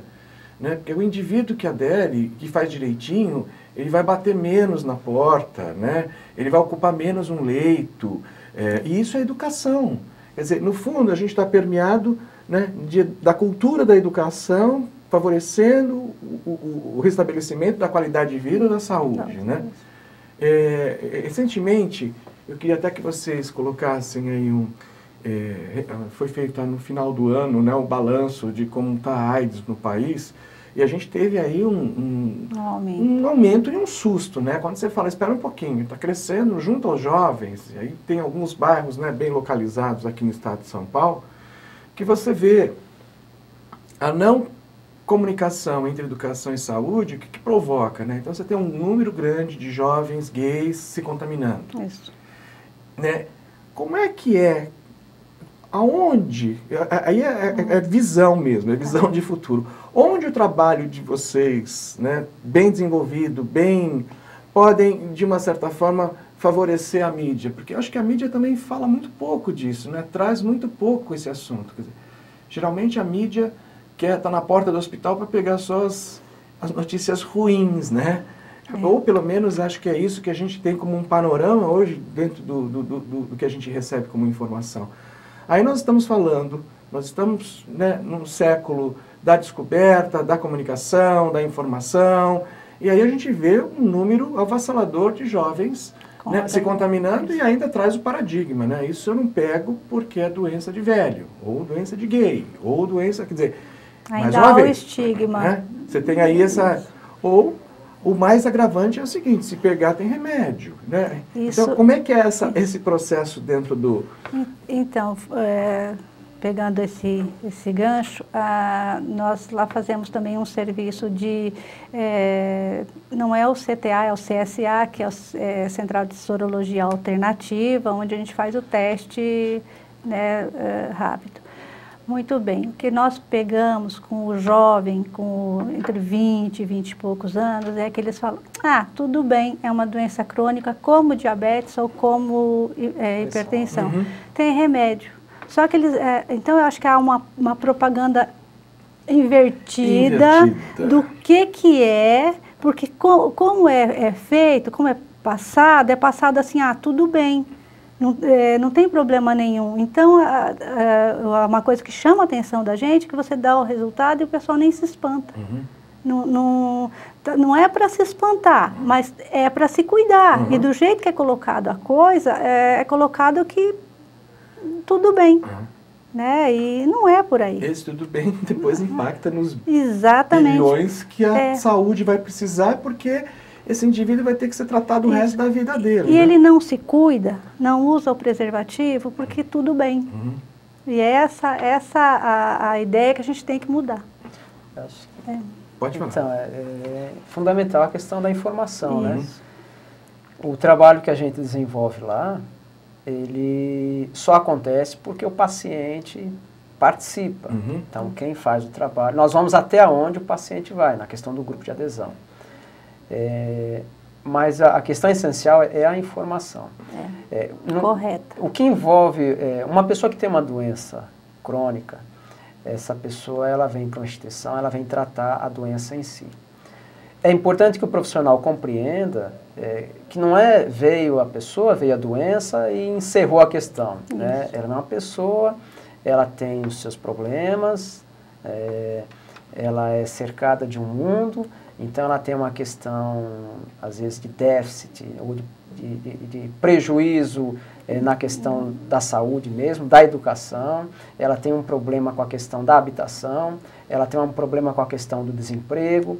né? Porque o indivíduo que adere, que faz direitinho, ele vai bater menos na porta, né? Ele vai ocupar menos um leito, e isso é educação. Quer dizer, no fundo, a gente está permeado, né, da cultura da educação, favorecendo o restabelecimento da qualidade de vida e da saúde, né? Recentemente, eu queria até que vocês colocassem aí foi feito no final do ano, né, o balanço de como está a AIDS no país, e a gente teve aí um aumento e um susto, né? Quando você fala, espera um pouquinho, está crescendo junto aos jovens, e aí tem alguns bairros, né, bem localizados aqui no estado de São Paulo, que você vê a não comunicação entre educação e saúde, o que provoca, né? Então você tem um número grande de jovens gays se contaminando. Isso. Né? Como é que é? Aonde? Aí é visão mesmo, é visão de futuro. Onde o trabalho de vocês, né, bem desenvolvido, podem, de uma certa forma, favorecer a mídia? Porque eu acho que a mídia também fala muito pouco disso, né? Traz muito pouco esse assunto. Quer dizer, geralmente a mídia quer estar na porta do hospital para pegar só as notícias ruins, né? Ou pelo menos acho que é isso que a gente tem como um panorama hoje dentro do que a gente recebe como informação. Aí nós estamos falando, nós estamos, né, num século da descoberta, da comunicação, da informação, e aí a gente vê um número avassalador de jovens, né, se contaminando, e ainda traz o paradigma, né? Isso eu não pego porque é doença de velho, ou doença de gay, ou doença, quer dizer, ainda há o estigma. Né? Você tem aí essa... Ou o mais agravante é o seguinte, se pegar tem remédio, né? Isso, então, como é que é esse processo dentro do... Então, pegando esse gancho, nós lá fazemos também um serviço de... não é o CTA, é o CSA, que é o Central de Sorologia Alternativa, onde a gente faz o teste, né, rápido. Muito bem, o que nós pegamos com o jovem, entre 20 e 20 e poucos anos, é que eles falam, tudo bem, é uma doença crônica como diabetes ou como hipertensão. Uhum. Tem remédio. Só que eles, então eu acho que há uma propaganda invertida do que é, porque como é feito, como é passado assim, tudo bem. Não tem problema nenhum. Então, uma coisa que chama a atenção da gente é que você dá o resultado e o pessoal nem se espanta. Uhum. Não é para se espantar, mas é para se cuidar. Uhum. E do jeito que é colocado a coisa, é colocado que tudo bem. Uhum. Né? E não é por aí. Esse tudo bem depois impacta nos Exatamente. bilhões que a saúde vai precisar, porque... esse indivíduo vai ter que ser tratado o resto da vida dele. E né? Ele não se cuida, não usa o preservativo, porque tudo bem. Uhum. E é essa a ideia que a gente tem que mudar. Pode falar. Então, é fundamental a questão da informação, né? O trabalho que a gente desenvolve lá, ele só acontece porque o paciente participa. Uhum. Então, quem faz o trabalho... Nós vamos até onde o paciente vai, na questão do grupo de adesão. Mas a questão essencial é a informação. Correta. O que envolve uma pessoa que tem uma doença crônica, essa pessoa ela vem para uma instituição, ela vem tratar a doença em si. É importante que o profissional compreenda que não veio a doença e encerrou a questão. Né? Ela não é uma pessoa, ela tem os seus problemas, ela é cercada de um mundo. Então, ela tem uma questão, às vezes, de déficit ou de prejuízo na questão da saúde mesmo, da educação. Ela tem um problema com a questão da habitação, ela tem um problema com a questão do desemprego,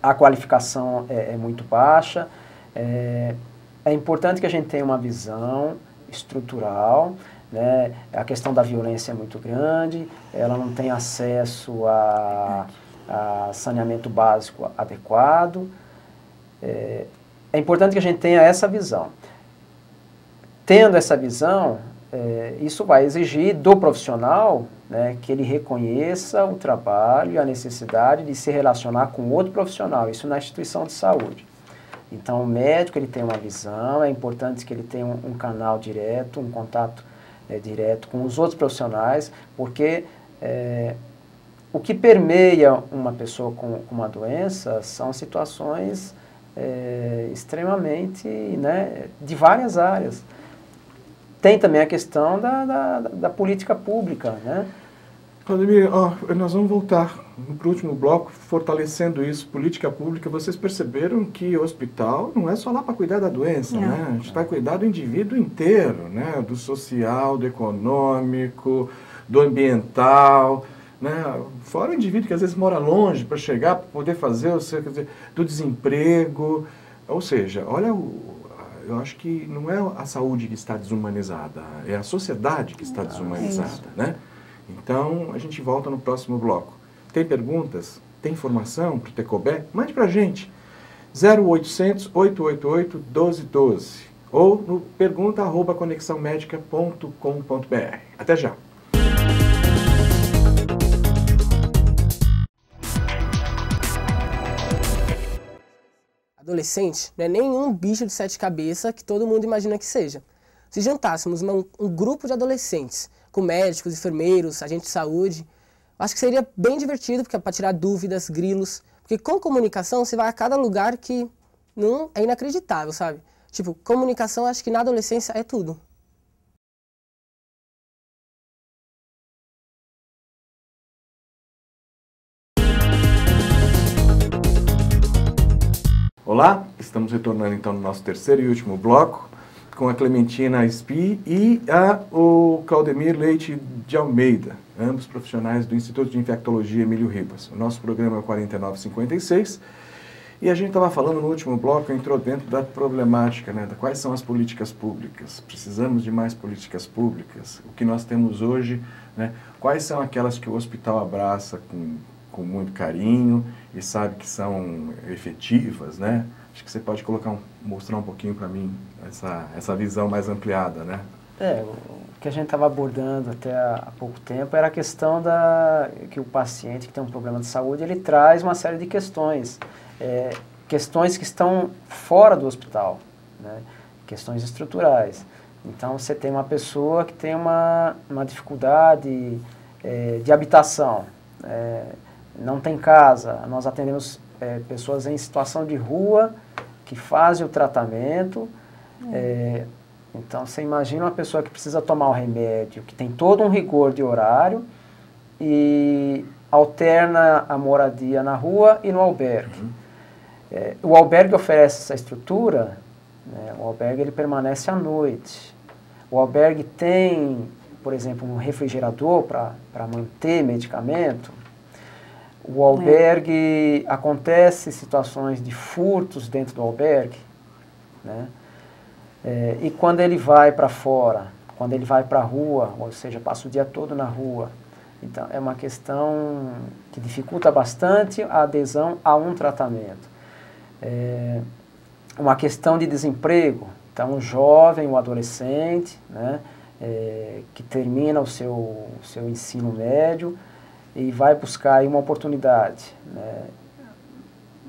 a qualificação é muito baixa. É importante que a gente tenha uma visão estrutural, né? A questão da violência é muito grande, ela não tem acesso a saneamento básico adequado. É importante que a gente tenha essa visão. Tendo essa visão, isso vai exigir do profissional, né, que ele reconheça o trabalho e a necessidade de se relacionar com outro profissional, isso na instituição de saúde. Então, o médico ele tem uma visão, é importante que ele tenha um canal direto, um contato direto com os outros profissionais, porque o que permeia uma pessoa com uma doença são situações extremamente, né, de várias áreas. Tem também a questão da política pública, né? Claudemir, nós vamos voltar para o último bloco, fortalecendo isso, política pública. Vocês perceberam que o hospital não é só lá para cuidar da doença, né? A gente vai cuidar do indivíduo inteiro, né? Do social, do econômico, do ambiental, né? Fora o indivíduo que às vezes mora longe para chegar, para poder fazer, quer dizer, do desemprego. Ou seja, olha, eu acho que não é a saúde que está desumanizada, é a sociedade que está desumanizada, né? Então, a gente volta no próximo bloco. Tem perguntas? Tem informação para o Tecobé? Mande para a gente. 0800 888 1212 ou no pergunta@conexãomedica.com.br. Até já. Adolescente não é nenhum bicho de 7 cabeças que todo mundo imagina que seja. Se juntássemos um grupo de adolescentes com médicos, enfermeiros, agentes de saúde, acho que seria bem divertido, porque é para tirar dúvidas, grilos, porque com comunicação você vai a cada lugar que não é inacreditável, sabe? Tipo, comunicação acho que na adolescência é tudo. Olá, estamos retornando então no nosso terceiro e último bloco, com a Clementina Spi e o Claudemir Leite de Almeida, ambos profissionais do Instituto de Infectologia Emílio Ribas. O nosso programa é o 4956 e a gente estava falando no último bloco, entrou dentro da problemática, né, quais são as políticas públicas. Precisamos de mais políticas públicas. O que nós temos hoje, né, quais são aquelas que o hospital abraça com muito carinho e sabe que são efetivas, né? Acho que você pode mostrar um pouquinho para mim essa visão mais ampliada, né? O que a gente estava abordando até há pouco tempo era a questão que o paciente que tem um problema de saúde, ele traz uma série de questões, questões que estão fora do hospital, né? Questões estruturais. Então, você tem uma pessoa que tem uma dificuldade de habitação, não tem casa. Nós atendemos pessoas em situação de rua que fazem o tratamento. Então, você imagina uma pessoa que precisa tomar o remédio, que tem todo um rigor de horário e alterna a moradia na rua e no albergue. O albergue oferece essa estrutura, né? O albergue ele permanece à noite. O albergue tem, por exemplo, um refrigerador para manter medicamento. O albergue, acontece situações de furtos dentro do albergue, né? E quando ele vai para fora, quando ele vai para a rua, ou seja, passa o dia todo na rua, então é uma questão que dificulta bastante a adesão a um tratamento. Uma questão de desemprego, então o jovem, o adolescente, né, que termina o seu ensino médio, e vai buscar aí uma oportunidade, né?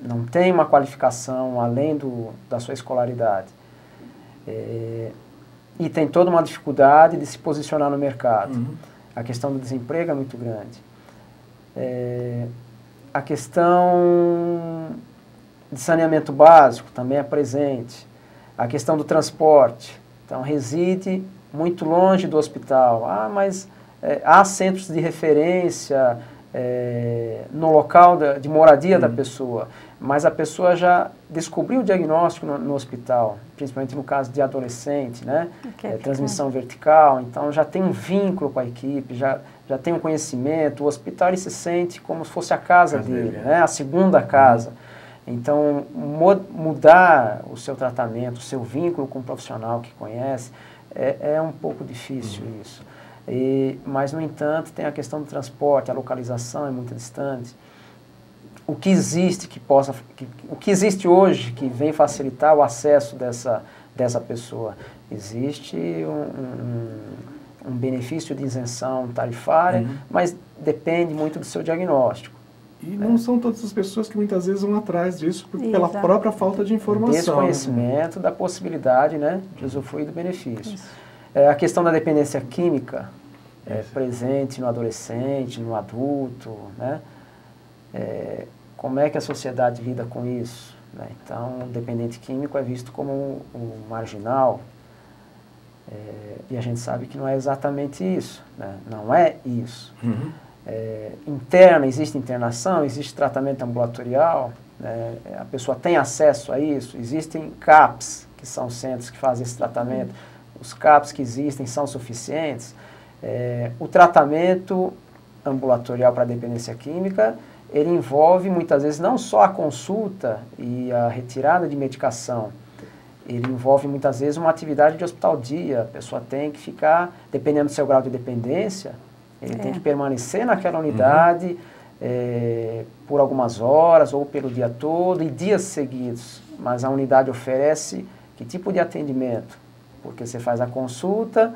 Não tem uma qualificação além da sua escolaridade. E tem toda uma dificuldade de se posicionar no mercado. A questão do desemprego é muito grande. A questão de saneamento básico também é presente. A questão do transporte. Então, reside muito longe do hospital. Mas há centros de referência no local de moradia da pessoa, mas a pessoa já descobriu o diagnóstico no hospital, principalmente no caso de adolescente, né? Transmissão vertical, então já tem um vínculo com a equipe, já tem um conhecimento, o hospital ele se sente como se fosse a casa dele, né? A segunda casa. Então, mudar o seu tratamento, o seu vínculo com o profissional que conhece, é um pouco difícil isso. Mas, no entanto, tem a questão do transporte, a localização é muito distante. O que existe o que existe hoje que vem facilitar o acesso dessa pessoa? Existe um benefício de isenção tarifária, mas depende muito do seu diagnóstico. E não são todas as pessoas que muitas vezes vão atrás disso pela própria falta de informação. Desconhecimento da possibilidade, né, de usufruir do benefício. A questão da dependência química, presente no adolescente, no adulto, né? Como é que a sociedade lida com isso? Né? Então, o dependente químico é visto como um marginal, e a gente sabe que não é exatamente isso, né? Não é isso. Uhum. Existe internação, existe tratamento ambulatorial, né? A pessoa tem acesso a isso, existem CAPs, que são centros que fazem esse tratamento, os CAPs que existem são suficientes. O tratamento ambulatorial para dependência química, ele envolve muitas vezes não só a consulta e a retirada de medicação, ele envolve muitas vezes uma atividade de hospital-dia. A pessoa tem que ficar, dependendo do seu grau de dependência, ele tem que permanecer naquela unidade por algumas horas ou pelo dia todo e dias seguidos. Mas a unidade oferece que tipo de atendimento? Porque você faz a consulta,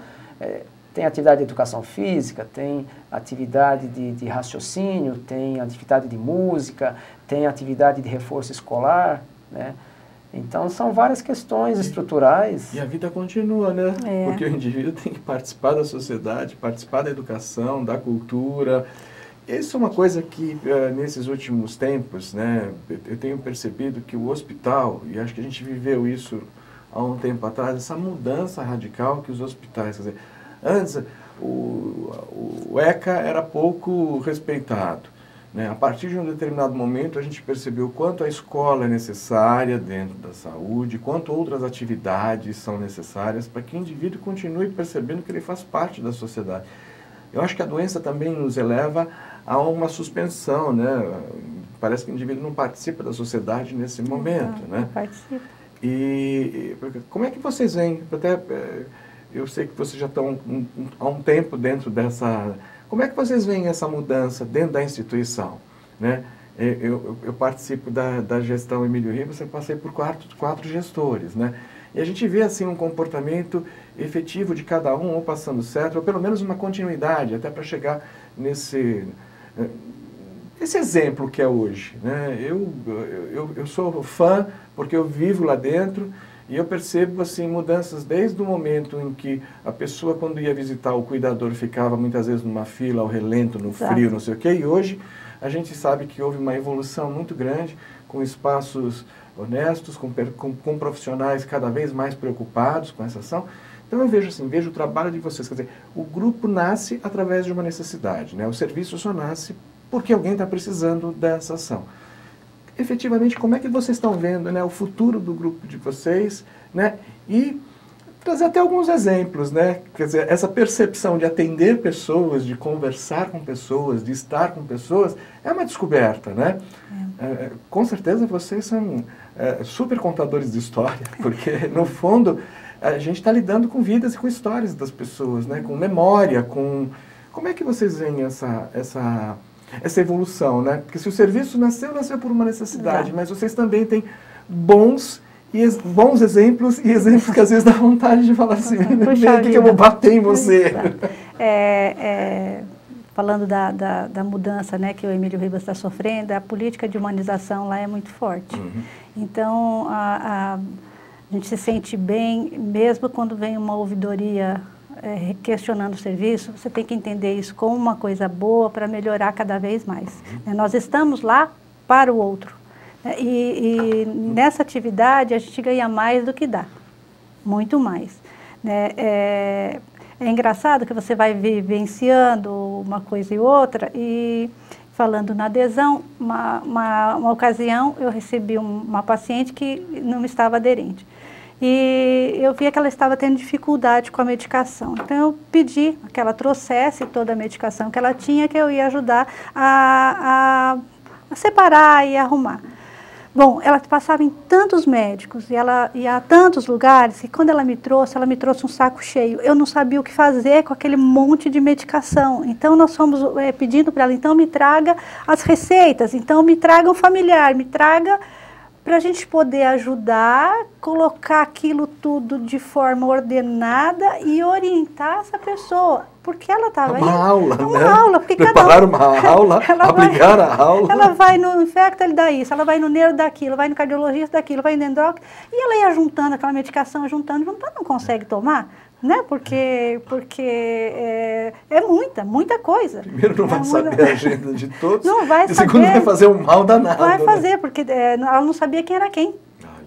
tem atividade de educação física, tem atividade de raciocínio, tem atividade de música, tem atividade de reforço escolar, né? Então, são várias questões estruturais. E a vida continua, né? Porque o indivíduo tem que participar da sociedade, participar da educação, da cultura. Isso é uma coisa que, nesses últimos tempos, né, eu tenho percebido que o hospital, e acho que a gente viveu isso há um tempo atrás, essa mudança radical que os hospitais... Quer dizer, antes, o ECA era pouco respeitado. Né? A partir de um determinado momento, a gente percebeu quanto a escola é necessária dentro da saúde, quanto outras atividades são necessárias para que o indivíduo continue percebendo que ele faz parte da sociedade. Eu acho que a doença também nos eleva a uma suspensão, né? Parece que o indivíduo não participa da sociedade nesse momento, né? Não participa. E como é que vocês veem? Até, eu sei que vocês já estão há um tempo dentro dessa... Como é que vocês veem essa mudança dentro da instituição? Né? Eu participo da gestão Emílio Ribas, eu passei por quatro gestores, né? E a gente vê assim um comportamento efetivo de cada um, ou passando certo, ou pelo menos uma continuidade, até para chegar esse exemplo que é hoje. Né? Eu sou fã, porque eu vivo lá dentro, e eu percebo assim, mudanças desde o momento em que a pessoa, quando ia visitar o cuidador, ficava muitas vezes numa fila, ao relento, no frio, não sei o quê, e hoje a gente sabe que houve uma evolução muito grande, com espaços honestos, com profissionais cada vez mais preocupados com essa ação. Então eu vejo assim, vejo o trabalho de vocês, quer dizer, o grupo nasce através de uma necessidade, né? O serviço só nasce porque alguém está precisando dessa ação. Efetivamente, como é que vocês estão vendo, né, o futuro do grupo de vocês, né, e trazer até alguns exemplos, né, quer dizer, essa percepção de atender pessoas, de conversar com pessoas, de estar com pessoas, é uma descoberta, né? Com certeza vocês são super contadores de história, porque, no fundo, a gente está lidando com vidas e com histórias das pessoas, né, com memória, com... Como é que vocês veem essa evolução, né? Porque se o serviço nasceu por uma necessidade, mas vocês também têm bons exemplos e exemplos que às vezes dá vontade de falar assim, o que eu vou bater em você? Falando da mudança, né, que o Emílio Ribas está sofrendo, a política de humanização lá é muito forte. Então, a gente se sente bem, mesmo quando vem uma ouvidoria questionando o serviço, você tem que entender isso como uma coisa boa para melhorar cada vez mais. Nós estamos lá para o outro. E nessa atividade a gente ganha mais do que dá. Muito mais. É engraçado que você vai vivenciando uma coisa e outra, e falando na adesão, uma ocasião eu recebi uma paciente que não estava aderente. E eu via que ela estava tendo dificuldade com a medicação. Então, eu pedi que ela trouxesse toda a medicação que ela tinha, que eu ia ajudar a separar e arrumar. Bom, ela passava em tantos médicos e ela ia a tantos lugares que quando ela me trouxe um saco cheio. Eu não sabia o que fazer com aquele monte de medicação. Então, nós fomos pedindo para ela, então me traga as receitas, então me traga um familiar, me traga... para a gente poder ajudar, colocar aquilo tudo de forma ordenada e orientar essa pessoa. Porque ela estava aí... Uma aula, uma né? aula, porque preparar uma aula, aplicar a aula. Ela vai no infecto, ele dá isso, ela vai no neuro daquilo, vai no cardiologista daquilo, vai no endócrino, e ela ia juntando aquela medicação, juntando, não consegue tomar. né? Porque é muita coisa. Primeiro não vai saber a agenda de todos, não vai e segundo vai fazer um mal danado. Vai fazer, né? porque ela não sabia quem era quem.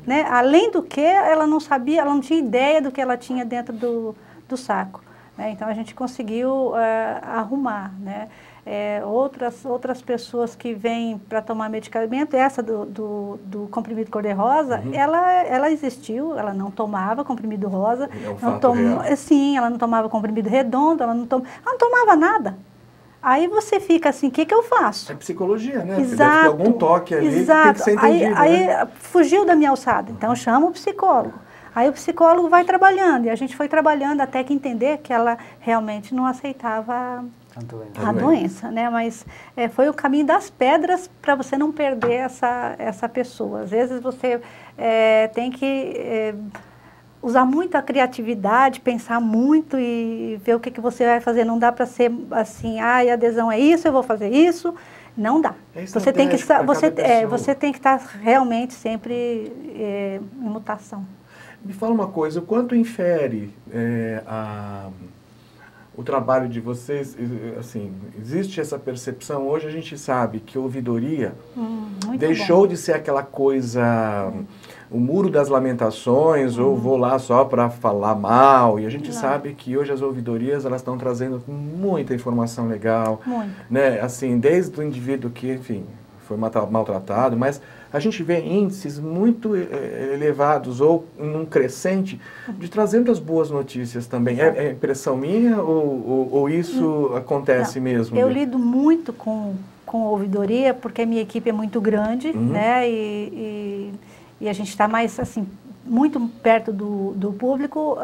Né? Além do que, ela não sabia, ela não tinha ideia do que ela tinha dentro do saco. Né? Então, a gente conseguiu arrumar, né? Outras pessoas que vêm para tomar medicamento, essa do comprimido cor-de-rosa, ela existiu, ela não tomava comprimido rosa. É um fato real. Sim, ela não tomava comprimido redondo, ela não tomava nada. Aí você fica assim, o que eu faço? É psicologia, né? Exato, deve ter algum toque ali que tem que ser entendido. Aí né? fugiu da minha alçada, então chama o psicólogo. Aí o psicólogo vai trabalhando, e a gente foi trabalhando até que entender que ela realmente não aceitava a doença, né? Mas foi o caminho das pedras para você não perder essa pessoa. Às vezes você tem que usar muito a criatividade, pensar muito e ver o que você vai fazer. Não dá para ser assim, a adesão é isso, eu vou fazer isso. Não dá. Você tem que estar, você tem que estar realmente sempre em mutação. Me fala uma coisa, o quanto infere o trabalho de vocês, assim, existe essa percepção, hoje a gente sabe que a ouvidoria deixou de ser aquela coisa, o muro das lamentações, ou vou lá só para falar mal, e a gente sabe que hoje as ouvidorias, elas estão trazendo muita informação legal, né, assim, desde o indivíduo que, enfim, foi maltratado, mas a gente vê índices muito elevados ou num crescente de trazendo as boas notícias também. É impressão minha ou isso acontece mesmo? Eu lido muito com ouvidoria porque a minha equipe é muito grande, né? E a gente está mais assim muito perto do público,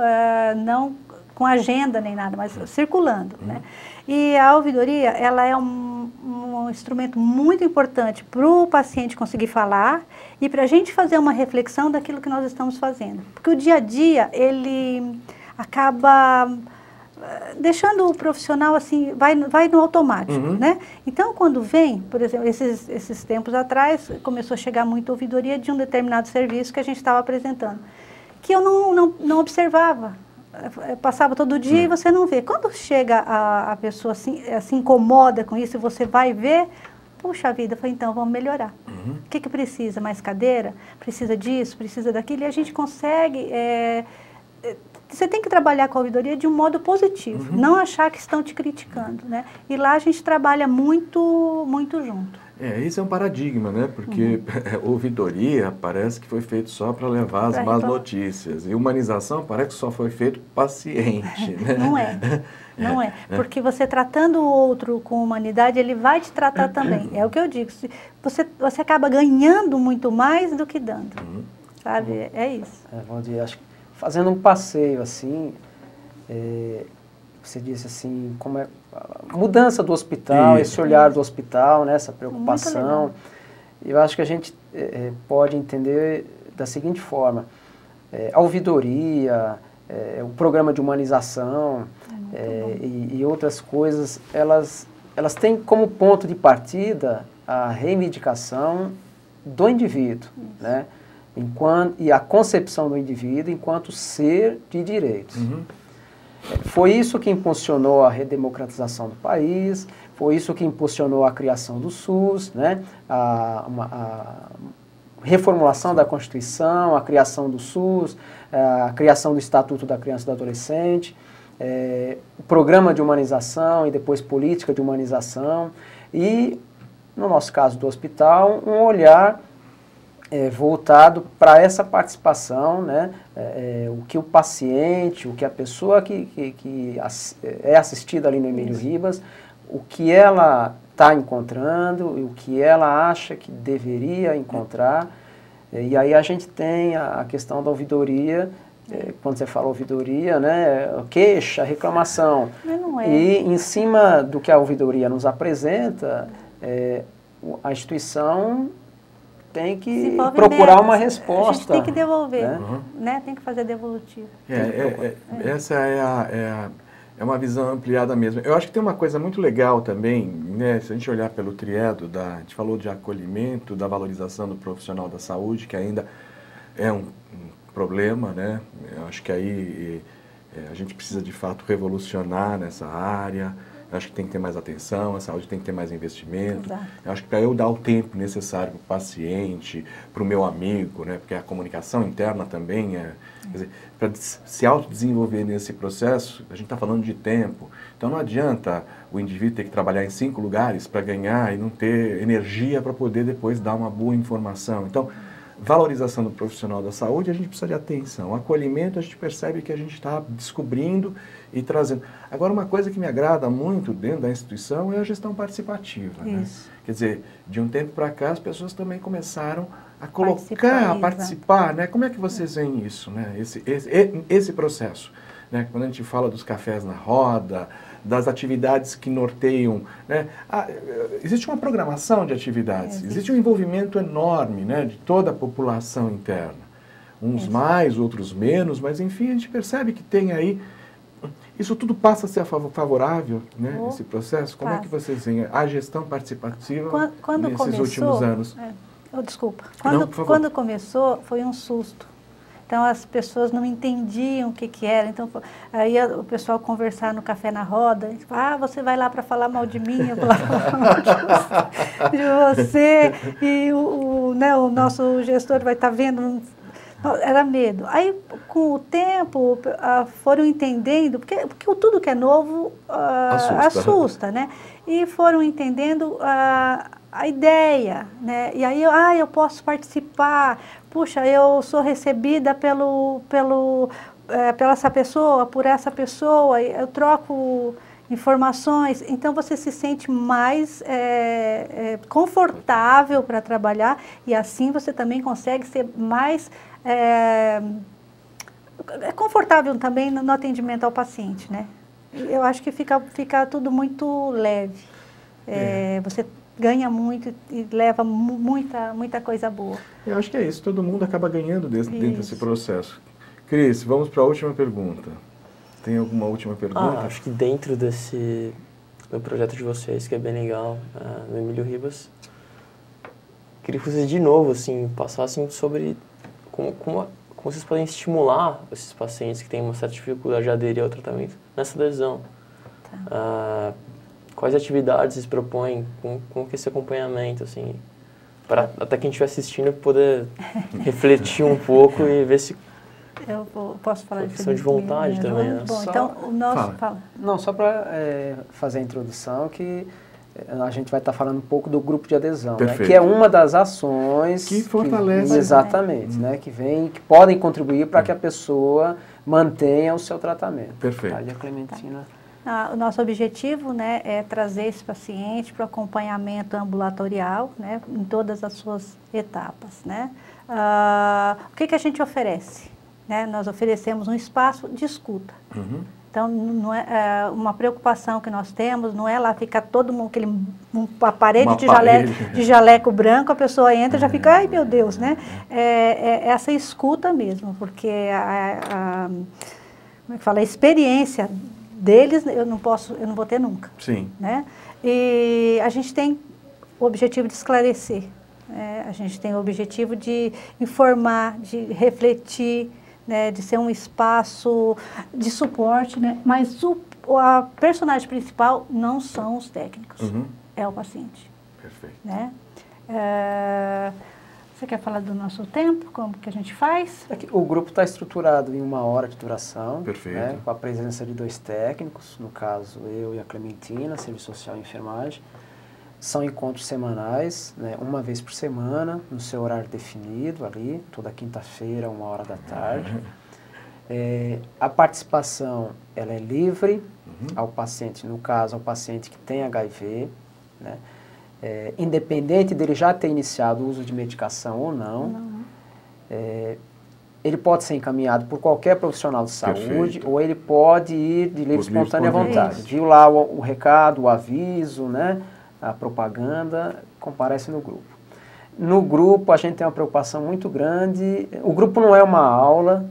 não com agenda nem nada, mas circulando, né? E a ouvidoria, ela é um instrumento muito importante para o paciente conseguir falar e para a gente fazer uma reflexão daquilo que nós estamos fazendo. Porque o dia a dia, ele acaba deixando o profissional assim, vai no automático, né? Então, quando vem, por exemplo, esses tempos atrás, começou a chegar muita ouvidoria de um determinado serviço que a gente estava apresentando, que eu não observava. Passava todo dia e você não vê. Quando chega a pessoa se incomoda com isso e você vai ver, puxa vida, eu falei, então vamos melhorar. O que precisa? Mais cadeira? Precisa disso? Precisa daquilo? E a gente consegue... você tem que trabalhar com a ouvidoria de um modo positivo, não achar que estão te criticando, né? E lá a gente trabalha muito, muito junto. Isso é um paradigma, né? Porque ouvidoria parece que foi feito só para levar as más notícias. E humanização parece que só foi feito para o paciente, né? Não é. Porque você tratando o outro com humanidade, ele vai te tratar também. É o que eu digo. Você acaba ganhando muito mais do que dando. Sabe? É isso. Valdir, acho que fazendo um passeio assim, você disse assim, como é a mudança do hospital, esse olhar do hospital, né, essa preocupação. Eu acho que a gente pode entender da seguinte forma, a ouvidoria, o programa de humanização e outras coisas, elas têm como ponto de partida a reivindicação do indivíduo, né, e a concepção do indivíduo enquanto ser de direitos. Foi isso que impulsionou a redemocratização do país, foi isso que impulsionou a criação do SUS, né? a reformulação da Constituição, a criação do SUS, a criação do Estatuto da Criança e do Adolescente, o programa de humanização e depois política de humanização e, no nosso caso do hospital, um olhar voltado para essa participação, né, o que o paciente, o que a pessoa que é assistida ali no Emílio Ribas, o que ela está encontrando e o que ela acha que deveria encontrar. E aí a gente tem a questão da ouvidoria, quando você fala ouvidoria, né, queixa, reclamação. Mas não é. E em cima do que a ouvidoria nos apresenta, a instituição tem que procurar uma resposta. A gente tem que devolver, né? Tem que fazer devolutivo. Essa é uma visão ampliada mesmo. Eu acho que tem uma coisa muito legal também, né? Se a gente olhar pelo triado, a gente falou de acolhimento, da valorização do profissional da saúde, que ainda é um problema, né? Eu acho que aí A gente precisa, de fato, revolucionar nessa área. Eu acho que tem que ter mais atenção, a saúde tem que ter mais investimento. Exato. Eu acho que para eu dar o tempo necessário para o paciente, para o meu amigo, né, porque a comunicação interna também quer dizer, para se autodesenvolver nesse processo, a gente está falando de tempo. Então não adianta o indivíduo ter que trabalhar em 5 lugares para ganhar e não ter energia para poder depois dar uma boa informação. Então, valorização do profissional da saúde, a gente precisa de atenção. O acolhimento, a gente percebe que a gente está descobrindo e trazendo. Agora, uma coisa que me agrada muito dentro da instituição é a gestão participativa. Né? Quer dizer, de um tempo para cá, as pessoas também começaram a colocar, a participar. Né? Como é que vocês veem isso, né? Esse processo? Né? Quando a gente fala dos cafés na roda, das atividades que norteiam, né? Existe uma programação de atividades, existe um envolvimento enorme, né, de toda a população interna. Uns mais, outros menos, mas enfim, a gente percebe que tem aí, isso tudo passa a ser favorável, né, esse processo. Como é que vocês veem a gestão participativa nesses últimos anos? Desculpa, quando começou foi um susto. Então, as pessoas não entendiam o que era. Então, aí o pessoal conversar no café na roda. Você vai lá para falar mal de mim, eu vou lá falar mal de você. E o nosso gestor vai estar vendo. Era medo. Aí, com o tempo, foram entendendo, porque tudo que é novo assusta, né? E foram entendendo a ideia, né? E aí, eu posso participar. Puxa, eu sou recebida pela essa pessoa, por essa pessoa, eu troco informações, então você se sente mais confortável para trabalhar e assim você também consegue ser mais confortável também no atendimento ao paciente, né? Eu acho que fica tudo muito leve. Você ganha muito e leva muita coisa boa. Eu acho que é isso, todo mundo acaba ganhando dentro desse processo. Cris, vamos para a última pergunta. Tem alguma última pergunta? Acho que dentro do projeto de vocês, que é bem legal, no Emílio Ribas, queria que vocês de novo assim, passassem sobre como vocês podem estimular esses pacientes que têm uma certa dificuldade de aderir ao tratamento nessa adesão. Tá. Quais atividades vocês propõem, com esse acompanhamento, assim, para até quem estiver assistindo poder refletir um pouco e ver se... Posso falar de questão de vontade também, né? Bom, então, o nosso... Não, só para fazer a introdução, que a gente vai estar falando um pouco do grupo de adesão, né? Que é uma das ações... Que fortalece. Exatamente, né? Que podem contribuir para que a pessoa mantenha o seu tratamento. Perfeito. A Clementina... O nosso objetivo, né, é trazer esse paciente para o acompanhamento ambulatorial, né, em todas as suas etapas, né. O que a gente oferece? Né? Nós oferecemos um espaço de escuta. Então, não é uma preocupação que nós temos, não é lá ficar todo mundo, uma parede de jaleco branco, a pessoa entra e já fica, ai meu Deus, né? É essa escuta mesmo, porque como é que fala? A experiência deles eu não vou ter nunca. Sim. Né? E a gente tem o objetivo de esclarecer, né? A gente tem o objetivo de informar, de refletir, né? De ser um espaço de suporte, né? Mas a personagem principal não são os técnicos, é o paciente. Perfeito. Né? Você quer falar do nosso tempo, como que a gente faz? O grupo está estruturado em 1 hora de duração. Perfeito. Né, com a presença de 2 técnicos, no caso eu e a Clementina, Serviço Social e Enfermagem. São encontros semanais, né, 1 vez por semana, no seu horário definido ali, toda quinta-feira, 1h da tarde. A participação ela é livre ao paciente, no caso, ao paciente que tem HIV, né? Independente dele já ter iniciado o uso de medicação ou não, ele pode ser encaminhado por qualquer profissional de saúde. Perfeito. Ou ele pode ir de livre e espontânea vontade. Viu lá o recado, o aviso, né, a propaganda, comparece no grupo. No grupo a gente tem uma preocupação muito grande, o grupo não é uma aula,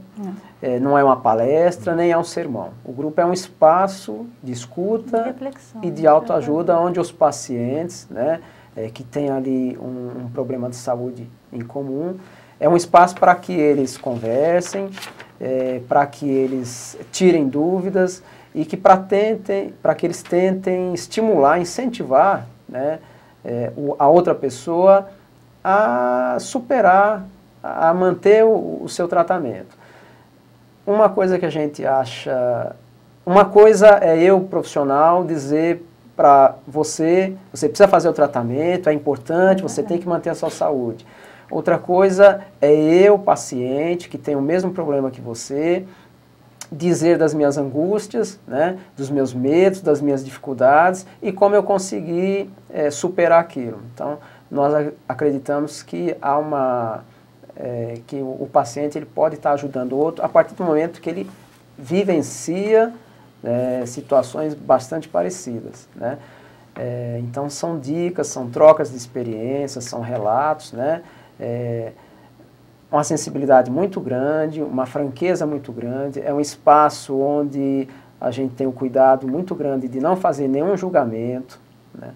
não é uma palestra, nem é um sermão. O grupo é um espaço de escuta, de reflexão, e de autoajuda, onde os pacientes, né, que têm ali um problema de saúde em comum, é um espaço para que eles conversem, para que eles tirem dúvidas e que para que eles tentem estimular, incentivar, né, a outra pessoa a superar, a manter o seu tratamento. Uma coisa que a gente acha... Uma coisa é eu, profissional, dizer para você precisa fazer o tratamento, é importante, você tem que manter a sua saúde. Outra coisa é eu, paciente, que tem o mesmo problema que você, dizer das minhas angústias, né, dos meus medos, das minhas dificuldades e como eu consegui superar aquilo. Então, nós acreditamos que há que o paciente ele pode estar ajudando o outro a partir do momento que ele vivencia situações bastante parecidas, né? Então, são dicas, são trocas de experiências, são relatos, né? Uma sensibilidade muito grande, uma franqueza muito grande, é um espaço onde a gente tem um cuidado muito grande de não fazer nenhum julgamento, né?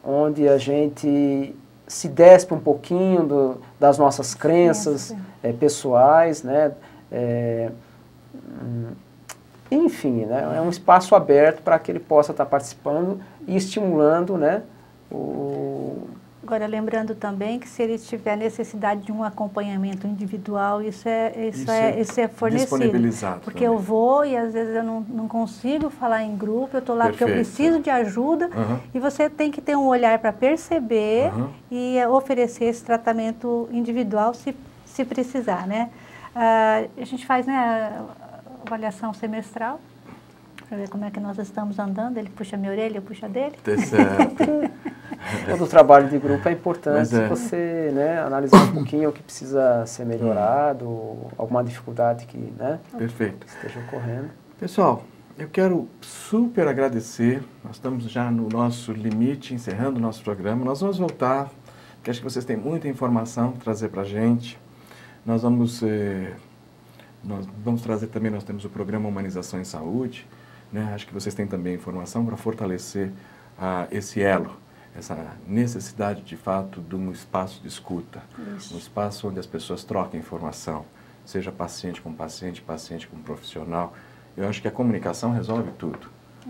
Onde a gente se despe um pouquinho das nossas crenças pessoais, né? Enfim, né? É um espaço aberto para que ele possa estar participando e estimulando, né, Agora, lembrando também que se ele tiver necessidade de um acompanhamento individual, isso é fornecido. Disponibilizado. Porque eu vou e às vezes eu não consigo falar em grupo, eu estou lá porque eu preciso de ajuda, e você tem que ter um olhar para perceber e oferecer esse tratamento individual se precisar, né? A gente faz, né, a avaliação semestral, para ver como é que nós estamos andando, ele puxa a minha orelha, eu puxo a dele. Tá certo. Todo o trabalho de grupo é importante você, né, analisar um pouquinho o que precisa ser melhorado, alguma dificuldade que, né, esteja ocorrendo. Pessoal, eu quero super agradecer, nós estamos já no nosso limite, encerrando o nosso programa, nós vamos voltar, porque acho que vocês têm muita informação para trazer para a gente, nós vamos trazer também, nós temos o programa Humanização em Saúde, né, acho que vocês têm também informação para fortalecer esse elo, essa necessidade, de fato, de um espaço de escuta, um espaço onde as pessoas trocam informação, seja paciente com paciente, paciente com profissional. Eu acho que a comunicação resolve tudo.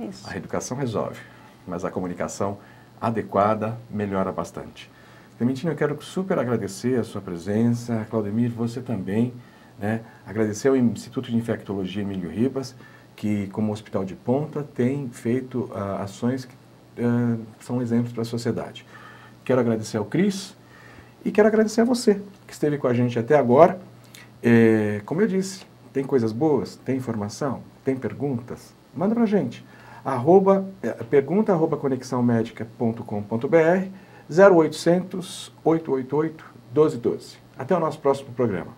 Isso. A educação resolve, mas a comunicação adequada melhora bastante. Clementina, eu quero super agradecer a sua presença, Claudemir, você também, né? Agradecer ao Instituto de Infectologia Emílio Ribas, que, como hospital de ponta, tem feito ações que são exemplos para a sociedade. Quero agradecer ao Cris e quero agradecer a você que esteve com a gente até agora. Como eu disse, tem coisas boas, tem informação, tem perguntas, manda para a gente. pergunta@conexãomedica.com.br 0800 888 1212. Até o nosso próximo programa.